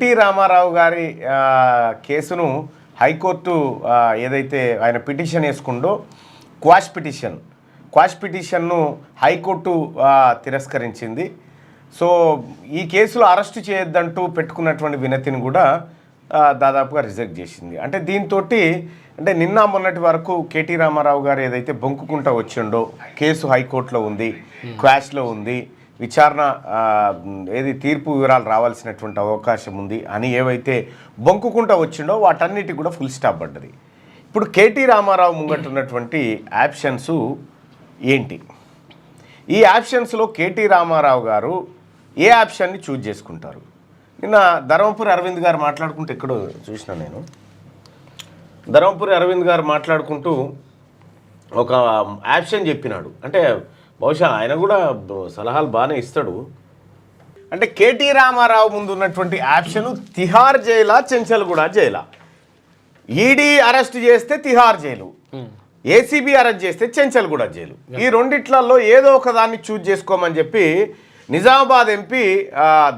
T Ramarao గారి కేసును high court ఏదైతే ఆయన పిటిషన్ వేసుకుందో క్వాష్ పిటిషన్ను హైకోర్టు తిరస్కరించింది. సో ఈ కేసులో అరెస్టు చేయొద్దంటూ పెట్టుకున్నటువంటి వినతిని కూడా దాదాపుగా రిజెక్ట్ చేసింది. అంటే దీంతో అంటే నిన్న మొన్నటి వరకు కేటీ రామారావు గారు ఏదైతే బొంకుకుంటా వచ్చిండో కేసు హైకోర్టులో ఉంది, క్వాష్లో ఉంది, విచారణ ఏది తీర్పు వివరాలు రావాల్సినటువంటి అవకాశం ఉంది అని ఏవైతే బొంకుకుంటా వచ్చిండో వాటన్నిటికి కూడా ఫుల్ స్టాప్ పడ్డది. ఇప్పుడు కేటీ రామారావు ముంగట్టున్నటువంటి ఆప్షన్స్ ఏంటి? ఈ ఆప్షన్స్లో కేటీ రామారావు గారు ఏ ఆప్షన్ని చూజ్ చేసుకుంటారు? నిన్న ధర్మపురి అరవింద్ గారు మాట్లాడుకుంటూ ఎక్కడో చూసిన నేను, ధర్మపురి అరవింద్ గారు మాట్లాడుకుంటూ ఒక ఆప్షన్ చెప్పినాడు. అంటే బహుశా ఆయన కూడా సలహాలు బాగానే ఇస్తాడు. అంటే కేటీ రామారావు ముందు ఉన్నటువంటి ఆప్షన్ తిహార్ జైలా, చెంచల్గూడ జైలా. ఈడీ అరెస్ట్ చేస్తే తిహార్ జైలు, ఏసీబీ అరెస్ట్ చేస్తే చెంచల్గూడ జైలు. ఈ రెండిట్లలో ఏదో ఒక దాన్ని చూజ్ చేసుకోమని చెప్పి నిజామాబాద్ ఎంపీ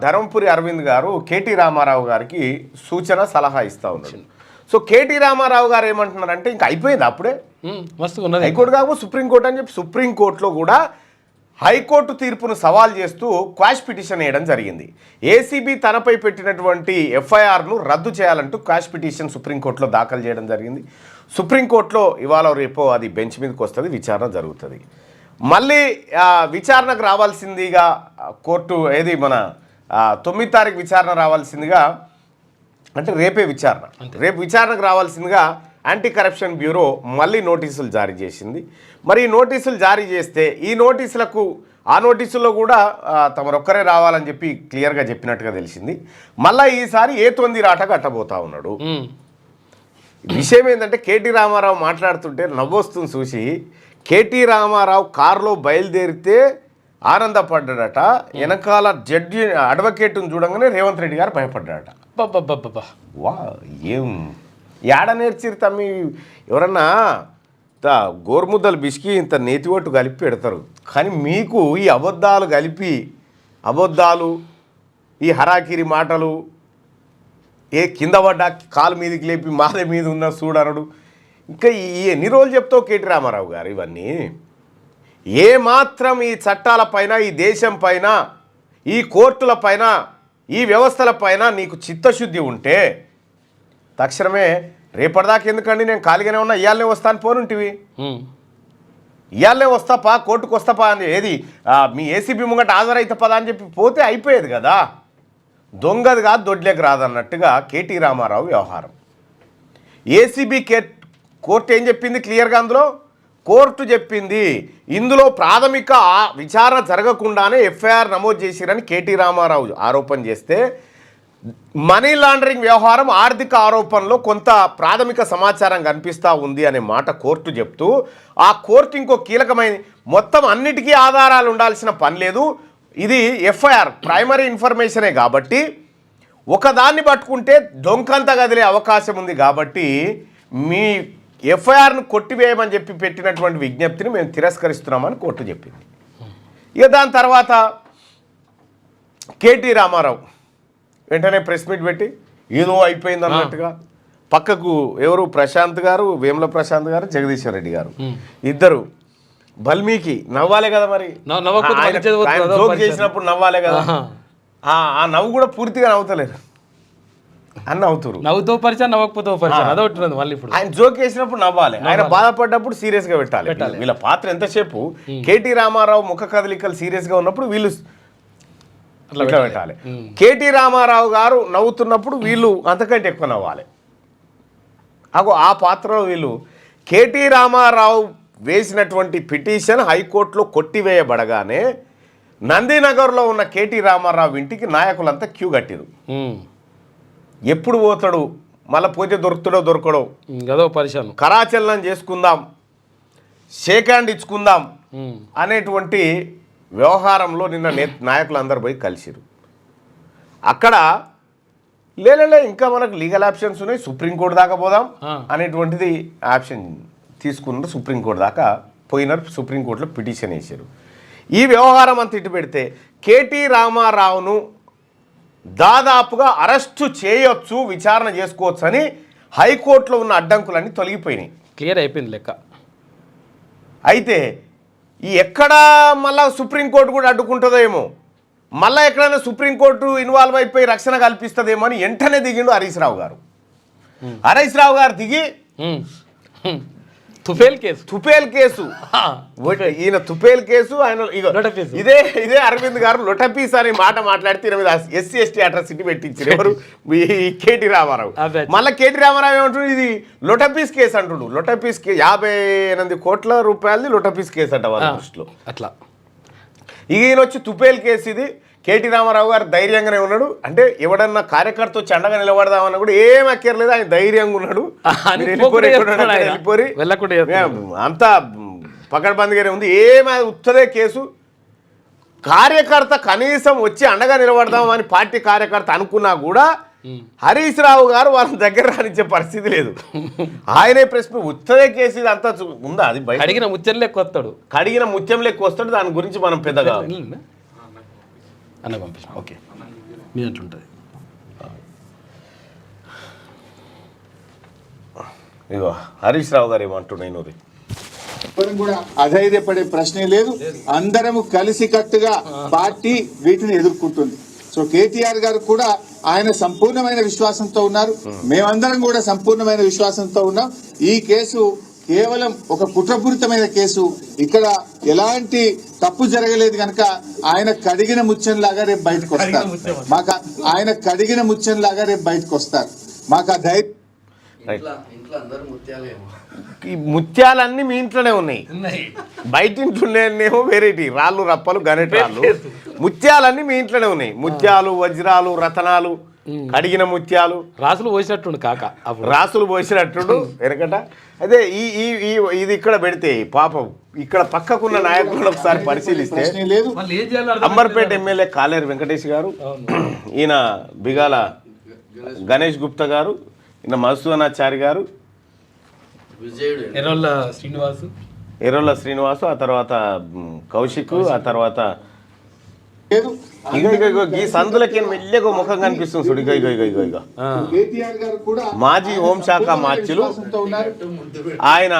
ధర్మపురి అరవింద్ గారు కేటీ రామారావు గారికి సూచన సలహా ఇస్తూ ఉన్నారు. సో కేటీ రామారావు గారు ఏమంటున్నారంటే ఇంకా అయిపోయింది అప్పుడే, హైకోర్టు కాకపోతే సుప్రీంకోర్టు అని చెప్పి సుప్రీంకోర్టులో కూడా హైకోర్టు తీర్పును సవాల్ చేస్తూ క్వాష్ పిటిషన్ వేయడం జరిగింది. ఏసీబీ తనపై పెట్టినటువంటి ఎఫ్ఐఆర్ను రద్దు చేయాలంటూ క్వాష్ పిటిషన్ సుప్రీంకోర్టులో దాఖలు చేయడం జరిగింది. సుప్రీంకోర్టులో ఇవాళ రేపో అది బెంచ్ మీదకి వస్తుంది, విచారణ జరుగుతుంది. మళ్ళీ విచారణకు రావాల్సిందిగా కోర్టు ఏది మన 9వ తారీఖు విచారణ రావాల్సిందిగా, అంటే రేపే విచారణ, రేపు విచారణకు రావాల్సిందిగా యాంటీ కరప్షన్ బ్యూరో మళ్ళీ నోటీసులు జారీ చేసింది. మరి ఈ నోటీసులు జారీ చేస్తే ఈ నోటీసులకు ఆ నోటీసుల్లో కూడా తమరొక్కరే రావాలని చెప్పి క్లియర్గా చెప్పినట్టుగా తెలిసింది. మళ్ళీ ఈసారి ఏ తొందిరాట కట్టబోతా ఉన్నాడు. విషయం ఏంటంటే కేటీ రామారావు మాట్లాడుతుంటే నవ్వొస్తుంది చూసి, కేటీ రామారావు కారులో బయలుదేరితే ఆనందపడ్డాడట, వెనకాల జడ్జి అడ్వకేట్ను చూడంగానే రేవంత్ రెడ్డి గారు భయపడ్డాడట. వా ఏం ఏడ నేర్చిరు తమ్మి, ఎవరన్నా గోరుముద్దలు బిసికి ఇంత నేతి ఒట్టు కలిపి పెడతారు, కానీ మీకు ఈ అబద్ధాలు కలిపి అబద్ధాలు, ఈ హరాకిరి మాటలు, ఏ కింద పడ్డా కాలు మీదకి లేపి మాదే మీద ఉన్న చూడనడు, ఇంకా ఈ ఎన్ని రోజులు చెప్తావు కేటీ రామారావు గారు? ఇవన్నీ ఏమాత్రం ఈ చట్టాలపైన, ఈ దేశం పైన, ఈ కోర్టుల పైన, ఈ వ్యవస్థల పైన నీకు చిత్తశుద్ధి ఉంటే తక్షణమే రేపటిదాకా ఎందుకండి నేను ఖాళీగానే ఉన్నా, ఇవాళనే వస్తాను పోనుంటివి, ఇవాళనే వస్తాపా కోర్టుకు వస్తాపా అని ఏది మీ ఏసీబీ ముంగట హాజరైతే పదా అని చెప్పి పోతే అయిపోయేది కదా. దొంగది కాదు దొడ్లేకి రాదన్నట్టుగా కేటీ రామారావు వ్యవహారం. ఏసీబీ కోర్టు ఏం చెప్పింది క్లియర్గా? అందులో కోర్టు చెప్పింది ఇందులో ప్రాథమిక విచారణ జరగకుండానే ఎఫ్ఐఆర్ నమోదు చేసిరని కేటీ రామారావు ఆరోపణ చేస్తే, మనీ లాండరింగ్ వ్యవహారం, ఆర్థిక ఆరోపణలో కొంత ప్రాథమిక సమాచారం కనిపిస్తూ ఉంది అనే మాట కోర్టు చెప్తూ, ఆ కోర్టు ఇంకో కీలకమైన మొత్తం అన్నిటికీ ఆధారాలు ఉండాల్సిన పని లేదు, ఇది ఎఫ్ఐఆర్ ప్రైమరీ ఇన్ఫర్మేషనే కాబట్టి ఒకదాన్ని పట్టుకుంటే డొంకంతా కదిలే అవకాశం ఉంది కాబట్టి మీ ఎఫ్ఐఆర్ను కొట్టివేయమని చెప్పి పెట్టినటువంటి విజ్ఞప్తిని మేము తిరస్కరిస్తున్నామని కోర్టు చెప్పింది. ఇక దాని తర్వాత కేటీ రామారావు వెంటనే ప్రెస్ మీట్ పెట్టి ఏదో అయిపోయింది అన్నట్టుగా, పక్కకు ఎవరు ప్రశాంత్ గారు, వేముల ప్రశాంత్ గారు, జగదీశ్వర్ రెడ్డి గారు ఇద్దరు బల్మీకి నవ్వాలే కదా, మరి జోక్ చేసినప్పుడు నవ్వాలే కదా, ఆ నవ్వు కూడా పూర్తిగా నవ్వుతలేరు అని నవ్వుతారు, నవ్వుతో పరిచయం నవ్వకపోతే పరిచయం అదొకటి. మళ్ళీ ఇప్పుడు ఆయన జోక్ చేసినప్పుడు నవ్వాలి, ఆయన బాధపడ్డప్పుడు సీరియస్గా పెట్టాలి. వీళ్ళ పాత్ర ఎంతసేపు కేటీ రామారావు ముఖ కదలికలు సీరియస్గా ఉన్నప్పుడు వీళ్ళు అట్లా పెట్టాలి, కేటీ రామారావు గారు నవ్వుతున్నప్పుడు వీళ్ళు అంతకంటే ఎక్కువ నవ్వాలి. ఆ పాత్రలో వీళ్ళు కేటీ రామారావు వేసినటువంటి పిటిషన్ హైకోర్టులో కొట్టివేయబడగానే నందినగర్లో ఉన్న కేటీ రామారావు ఇంటికి నాయకులంతా క్యూ కట్టిరు. ఎప్పుడు పోతాడు, మళ్ళీ పోతే దొరుకుతాడో దొరకడో, అదో పరిశాను, కరాచలనం చేసుకుందాం, షేక్ హ్యాండ్ ఇచ్చుకుందాం అనేటువంటి వ్యవహారంలో నిన్న నాయకులందరూ పోయి కలిసిరు. అక్కడ లేలే ఇంకా మనకు లీగల్ ఆప్షన్స్ ఉన్నాయి, సుప్రీంకోర్టు దాకా పోదాం అనేటువంటిది ఆప్షన్ తీసుకున్నారు. సుప్రీంకోర్టు దాకా పోయినారు, సుప్రీంకోర్టులో పిటిషన్ వేసారు. ఈ వ్యవహారం అంత ఇటు పెడితే కేటీ రామారావును దాదాపుగా అరెస్టు చేయొచ్చు, విచారణ చేసుకోవచ్చు అని హైకోర్టులో ఉన్న అడ్డంకులన్నీ తొలగిపోయినాయి. క్లియర్ అయిపోయింది లెక్క. అయితే ఈ ఎక్కడా మళ్ళా సుప్రీంకోర్టు కూడా అడ్డుకుంటుందో ఏమో, మళ్ళీ ఎక్కడైనా సుప్రీంకోర్టు ఇన్వాల్వ్ అయిపోయి రక్షణ కల్పిస్తుందేమో అని వెంటనే దిగిండు హరీష్ రావు గారు. హరీష్ రావు గారు దిగి తుఫేల్ కేసు ఈయన తుఫేల్ కేసు, ఆయన ఇదే అరవింద్ గారు లొటపీస్ అనే మాట మాట్లాడితే ఈయన మీద ఎస్సీ ఎస్టీ అట్రాసిటీ పెట్టించారు. ఎవరు? ఈ కేటీ రామారావు. మళ్ళీ కేటీ రామారావు ఏమంటారు, ఇది లొటపీస్ కేసు అంటుండు. లొటపీస్ 58 కోట్ల రూపాయలది లొటపీస్ కేసు అంట వాళ్ళ దృష్టిలో. అట్లా ఈయన వచ్చి తుపేల్ కేసు ఇది. కేటీ రామారావు గారు ధైర్యంగానే ఉన్నాడు. అంటే ఎవడన్నా కార్యకర్త వచ్చి అండగా నిలబడదామన్నా కూడా ఏం అక్కర్లేదు, ఆయన ధైర్యంగా ఉన్నాడు. అంతా పకడ్బందీగానే ఉంది, ఏమి ఉత్తదే కేసు. కార్యకర్త కనీసం వచ్చి అండగా నిలబడదామని పార్టీ కార్యకర్త అనుకున్నా కూడా హరీష్ రావు గారు వాళ్ళ దగ్గర రానిచ్చే పరిస్థితి లేదు. ఆయనే ప్రశ్న ఉత్తదే కేసు ఇది అంతా ఉందా? అది కడిగిన ముత్యం లెక్క వస్తాడు, కడిగిన ముత్యం లెక్క వస్తాడు. దాని గురించి మనం పెద్దగా అన్న పంపించాం. ఓకే, మీ అట్లుంటుంది. ఇగో హరీష్ రావు గారు ఏమంటున్నాయి, కూడా అధైర్యపడే ప్రశ్నే లేదు. అందరము కలిసికట్టుగా పార్టీ వీటిని ఎదుర్కొంటుంది. సో కేటీఆర్ గారు కూడా ఆయన సంపూర్ణమైన విశ్వాసంతో ఉన్నారు, మేమందరం కూడా సంపూర్ణమైన విశ్వాసంతో ఉన్నాం. ఈ కేసు కేవలం ఒక కుట్రపూరితమైన కేసు, ఇక్కడ ఎలాంటి తప్పు జరగలేదు కనుక ఆయన కడిగిన ముత్యంలాగా రేపు బయటకు వస్తారు. మాకు ఆయన కడిగిన ముత్యంలాగా రేపు బయటకు వస్తారు. మాకు ఆ ధైర్యం. ఈ ముత్యాలన్నీ మీ ఇంట్లోనే ఉన్నాయి, బయట ఇంట్లోనేమో వెరైటీ రాళ్ళు రప్పలు గనెట్ రాళ్ళు. ముత్యాలన్నీ మీ ఇంట్లోనే ఉన్నాయి. ముత్యాలు, వజ్రాలు, రతనాలు, కడిగిన ముత్యాలు, రాసులు పోసినట్టుండు కాక, రాసులు పోసినట్టుండు వెనకట. అదే ఇది ఇక్కడ పెడితే పాపం ఇక్కడ పక్కకున్న నాయకులను ఒకసారి పరిశీలిస్తే అంబర్పేట ఎమ్మెల్యే కాలేరు వెంకటేష్ గారు, ఈయన బిగాల గణేష్ గుప్తా గారు, ఈయన మధుసూదనాచారి గారు, ఎర్రోళ్ళ శ్రీనివాసు, ఆ తర్వాత కౌశిక్, ఆ తర్వాత ఈ సందులకి మెల్లగా ముఖం కనిపిస్తుంది చూడు. ఇగో మాజీ హోంశాఖ మార్చులు ఆయన.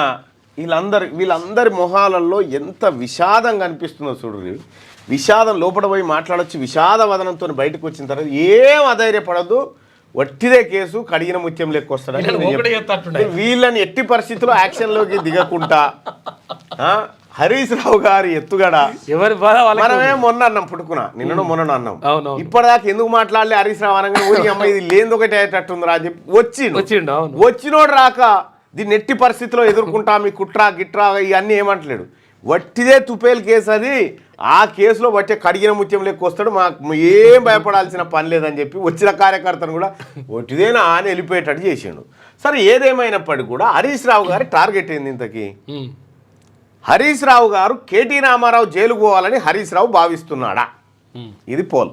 వీళ్ళందరి మొహాలలో ఎంత విషాదం కనిపిస్తుందో చూడు. విషాదం లోపల పోయి మాట్లాడొచ్చు, విషాద వదనంతో బయటకు వచ్చిన తర్వాత ఏం అధైర్యపడద్దు, వట్టిదే కేసు, కడిగిన ముత్యం లెక్క వస్తాడు. వీళ్ళని ఎట్టి పరిస్థితుల్లో యాక్షన్లోకి దిగకుండా హరీష్ రావు గారి ఎత్తుగడ మనమే మొన్న అన్నాం, పుట్టుకున్నా నిన్న మొన్న అన్నాం. ఇప్పటిదాకా ఎందుకు మాట్లాడలే హరీష్ రావు అనగా ఊరి అమ్మాయి ఇది లేని ఒకటి అయ్యేటట్టుందిరా అని చెప్పి వచ్చినోడు రాక దీన్ని ఎట్టి పరిస్థితిలో ఎదుర్కొంటా, మీ కుట్రా గిట్రా ఇవన్నీ ఏమంటలేడు. వట్టిదే తుపేల్ కేసు అది. ఆ కేసులో బట్టే కడిగిన ముత్యం లెక్క వస్తాడు, మాకు ఏం భయపడాల్సిన పని లేదని చెప్పి వచ్చిన కార్యకర్తను కూడా వట్టిదేనా అని వెళ్ళిపోయేటట్టు చేసిండు. సరే ఏదేమైనప్పటికీ కూడా హరీష్ రావు గారి టార్గెట్ ఏంది ఇంతకీ? హరీష్ రావు గారు కేటీ రామారావు జైలుకు పోవాలని హరీష్ రావు భావిస్తున్నాడా? ఇది పోల్.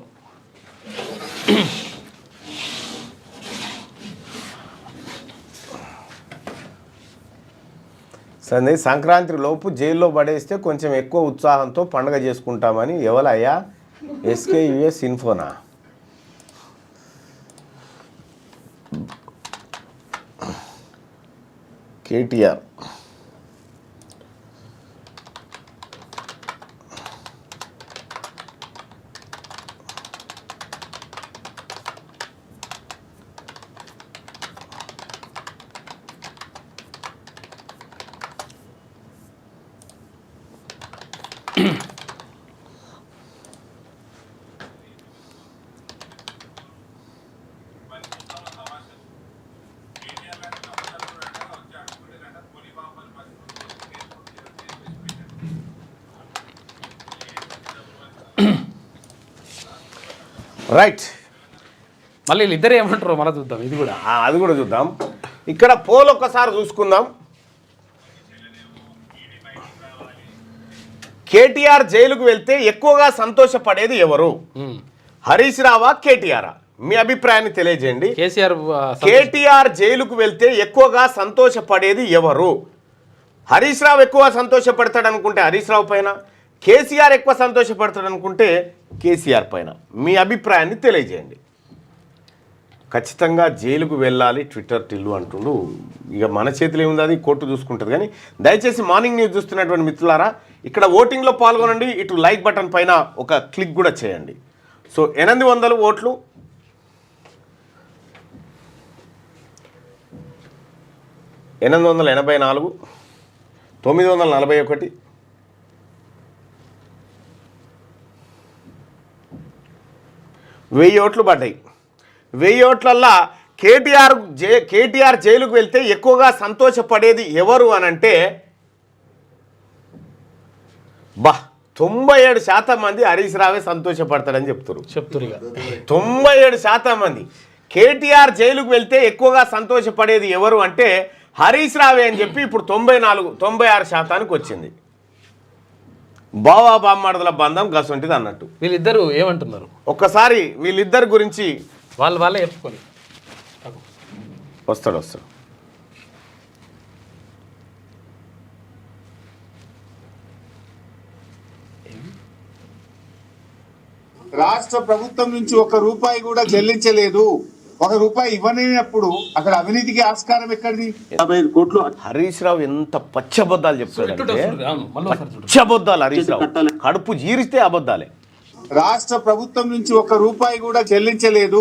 సరే సంక్రాంతి లోపు జైల్లో పడేస్తే కొంచెం ఎక్కువ ఉత్సాహంతో పండుగ చేసుకుంటామని ఎవరయ్యా? ఎస్కేయుఎస్ ఇన్ఫోనా? కేటీఆర్ రైట్. మళ్ళీ వీళ్ళిద్దరు ఏమంటారు మనం చూద్దాం, ఇది కూడా అది కూడా చూద్దాం. ఇక్కడ పోల్ ఒక్కసారి చూసుకుందాం. కేటీఆర్ జైలుకు వెళ్తే ఎక్కువగా సంతోషపడేది ఎవరు? హరీష్ రావా, కేటీఆరా? మీ అభిప్రాయాన్ని తెలియజేయండి. కేటీఆర్ జైలుకు వెళ్తే ఎక్కువగా సంతోషపడేది ఎవరు? హరీష్ రావు ఎక్కువ సంతోషపడతాడు అనుకుంటే హరీష్ రావు పైన, కేసీఆర్ ఎక్కువ సంతోషపడతాడు అనుకుంటే కేసీఆర్ పైన. మీ అభిప్రాయాన్ని తెలియజేయండి. ఖచ్చితంగా జైలుకు వెళ్ళాలి ట్విట్టర్ టిల్లు అంటుండు. ఇక మన చేతిలో ఏముంది, అది కోర్టు చూసుకుంటుంది. కానీ దయచేసి మార్నింగ్ న్యూస్ చూస్తున్నటువంటి మిత్రులారా, ఇక్కడ ఓటింగ్లో పాల్గొనండి. ఇటు లైక్ బటన్ పైన ఒక క్లిక్ కూడా చేయండి. సో 800 ఓట్లు, 884, 941, 1000 ఓట్లు పడ్డాయి. 1000 ఓట్లల్లా కేటీఆర్ జైలుకు వెళ్తే ఎక్కువగా సంతోషపడేది ఎవరు అనంటే 97% మంది హరీష్ రావే సంతోషపడతాడని చెప్తారు. 97% మంది కేటీఆర్ జైలుకు వెళ్తే ఎక్కువగా సంతోషపడేది ఎవరు అంటే హరీష్ రావే అని చెప్పి ఇప్పుడు 96% వచ్చింది. బావా బామ్మర్దల బంధం గసంటిది అన్నట్టు. వీళ్ళిద్దరు ఏమంటున్నారు ఒక్కసారి వీళ్ళిద్దరి గురించి వాళ్ళే చెప్పుకొని వస్తాడు. రాష్ట్ర ప్రభుత్వం నుంచి 1 రూపాయి కూడా చెల్లించలేదు. 1 రూపాయి ఇవ్వలేనప్పుడు అక్కడ అవినీతికి ఆస్కారం ఎక్కడిది? 55 కోట్లు. హరీష్ రావు ఎంత పచ్చబద్దాలు చెప్తాడంటే, పచ్చబద్దాలు. హరీష్ రావు కడుపు జీరిస్తే అబద్ధాలే. రాష్ట్ర ప్రభుత్వం నుంచి 1 రూపాయి కూడా చెల్లించలేదు.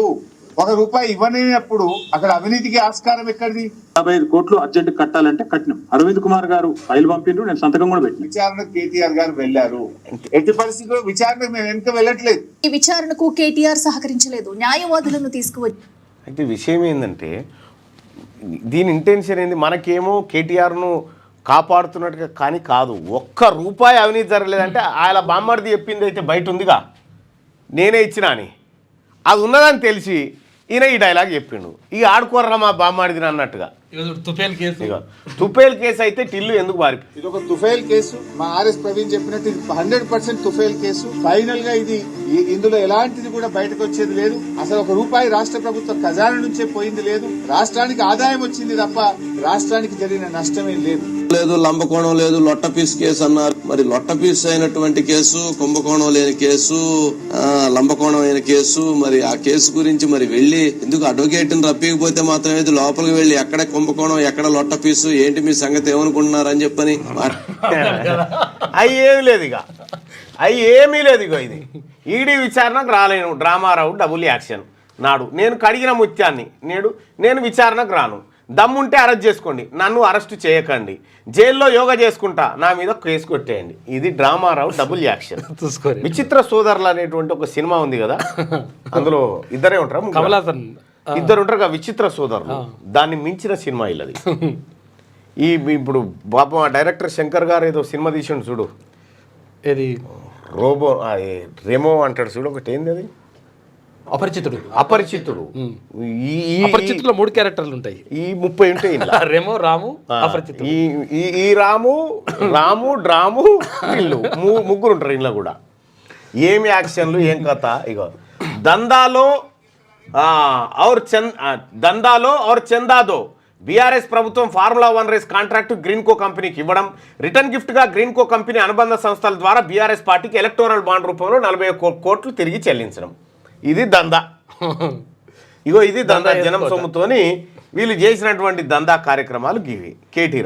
1 రూపాయి ఇవ్వలేనప్పుడు అక్కడ అవినీతికి ఆస్కారం ఎక్కడిది? 55 కోట్లు అర్జెంట్ కట్టాలంటే కట్టినాం. అరవింద్ కుమార్ గారు ఫైల్ పంపిండ్రు, నేను సంతకం కూడా పెట్టిన. విచారణకు కేటీఆర్ గారు వెళ్లారు. ఎట్టి పరిస్థితుల్లో విచారణకు మేము వెనుక వెళ్ళట్లేదు. ఈ విచారణకు కేటీఆర్ సహకరించలేదు, న్యాయవాదులను తీసుకువచ్చి. అయితే విషయం ఏంటంటే, దీని ఇంటెన్షన్ ఏంది, మనకేమో కేటీఆర్ను కాపాడుతున్నట్టుగా కానీ కాదు. 1 రూపాయి అవినీతి జరగలేదంటే ఆయన బామ్మర్ది చెప్పింది అయితే బయట ఉందిగా, నేనే ఇచ్చినా అని, అది ఉన్నదని తెలిసి ఈయన ఈ డైలాగ్ చెప్పిండు. ఇక ఆడుకోర్రా మా బామ్మర్దిని అన్నట్టుగా. తుఫేల్ కేసు అయితే టిల్లు ఎందుకు పారిపోయింది? ఇది ఒక తుఫేల్ కేసు. మా ఆర్ఎస్ ప్రవీణ్ చెప్పినట్టు ఇది 100% తుఫేల్ కేసు. ఫైనల్ గా ఇందులో ఎలాంటిది కూడా బయటకు వచ్చేది లేదు. అసలు 1 రూపాయి రాష్ట్ర ప్రభుత్వ ఖజానా నుంచే పోయింది లేదు. రాష్ట్రానికి ఆదాయం వచ్చింది తప్ప రాష్ట్రానికి జరిగిన నష్టమేం లేదు. లంబకోణం లేదు, లొట్ట పీస్ కేసు అన్నారు. మరి లొట్ట పీస్ అయినటువంటి కేసు, కుంభకోణం లేని కేసు, లంబకోణం అయిన కేసు, మరి ఆ కేసు గురించి మరి వెళ్ళి ఎందుకు అడ్వకేట్ ని రప్పికపోతే మాత్రం ఇది లోపలికి వెళ్ళి ఎక్కడ కుంభకోణం ఎక్కడ లొట్ట పీసు ఏంటి మీ సంగతి ఏమనుకుంటున్నారు అని చెప్పని అవి ఏమీ లేదు. ఇగో ఇది ఈడీ విచారణకు రాలేను, డ్రామారావు డబుల్ యాక్షన్ నాడు. నేను కడిగిన ముత్యాన్ని నేను విచారణకు రాను. దమ్ముంటే అరెస్ట్ చేసుకోండి, నన్ను అరెస్ట్ చేయకండి, జైల్లో యోగా చేసుకుంటా, నా మీద కేసు కొట్టేయండి. ఇది డ్రామారావు డబుల్ యాక్షన్. విచిత్ర సోదరులు అనేటువంటి ఒక సినిమా ఉంది కదా, అందులో ఇద్దరే ఉంటారు, ఇద్దరు ఉంటారు కదా విచిత్ర సోదరులు. దాన్ని మించిన సినిమా ఇల్లది. ఇప్పుడు పాపం ఆ డైరెక్టర్ శంకర్ గారు ఏదో సినిమా తీసిండు చూడు, ఏది రెమో అంటాడు చూడు, ఒకటి ఏంది అది, అపరిచితుడు. అపరిచితులో 3 క్యారెక్టర్లు ఉంటాయి, ఈ 30 ఉంటాయి. రెమో, రాము, అపరిచితుడు. ఈ రాము డ్రాము వీళ్ళు 3 ఉంటారు ఇంట్లో కూడా. ఏమి యాక్షన్లు, ఏం కథ. ఇగో దందాలో ఔర్ చందాదో బీఆర్ఎస్ ప్రభుత్వం ఫార్ములా 1 రేస్ కాంట్రాక్ట్ గ్రీన్కో కంపెనీకి ఇవ్వడం, రిటర్న్ గిఫ్ట్గా గ్రీన్కో కంపెనీ అనుబంధ సంస్థల ద్వారా బీఆర్ఎస్ పార్టీకి ఎలక్టోరల్ బాండ్ రూపంలో 41 కోట్లు తిరిగి చెల్లించడం. ఇది దందా. ఇగో ఇది దందా. జనం సొమ్ముతోని వీళ్ళు చేసినటువంటి దందా కార్యక్రమాలు ఇవి. కేటీ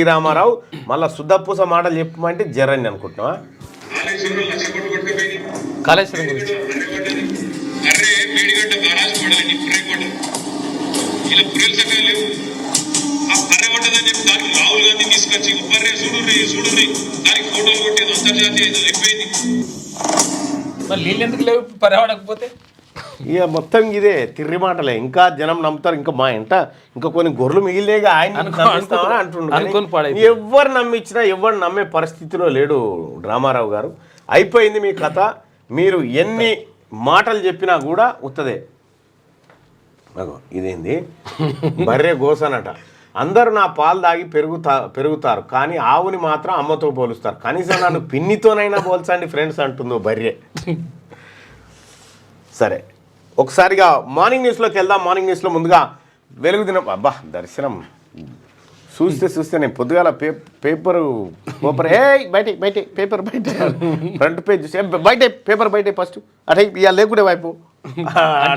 రామారావు మళ్ళీ శుద్ధపూస మాటలు చెప్పమంటే జరని అనుకుంటున్నావా? కాళేశ్వరం గురించి నీళ్ళు ఎందుకు లేవు పర్యావడకపోతే? ఇక మొత్తం ఇదే తిర్రి మాటలే. ఇంకా జనం నమ్ముతారు. ఇంకా మా ఇంట ఇంకా కొన్ని గొర్రెలు మిగిలిలేగా ఆయన అంటుండ్రు. ఎవరు నమ్మించినా ఎవరు నమ్మే పరిస్థితిలో లేడు డ్రామారావు గారు. అయిపోయింది మీ కథ. మీరు ఎన్ని మాటలు చెప్పినా కూడా ఉత్తదే. ఇదేంది బర్రె గోసనట. అందరూ నా పాలు దాగి పెరుగుతారు, కానీ ఆవుని మాత్రం అమ్మతో పోలుస్తారు. కనీసం నన్ను పిన్నితోనైనా పోల్చండి ఫ్రెండ్స్ అంటుందో బర్రె. సరే, ఒకసారిగా మార్నింగ్ న్యూస్లోకి వెళ్దాం. మార్నింగ్ న్యూస్లో ముందుగా వెలుగుదిన దర్శనం చూస్తే నేను పొద్దుగాల పేపర్ ఏ బయట పేపర్ బయట ఫ్రంట్ పేజ్ చూసి బయట పేపర్ బయట ఫస్ట్ అటే ఇక లేకుండే వైపు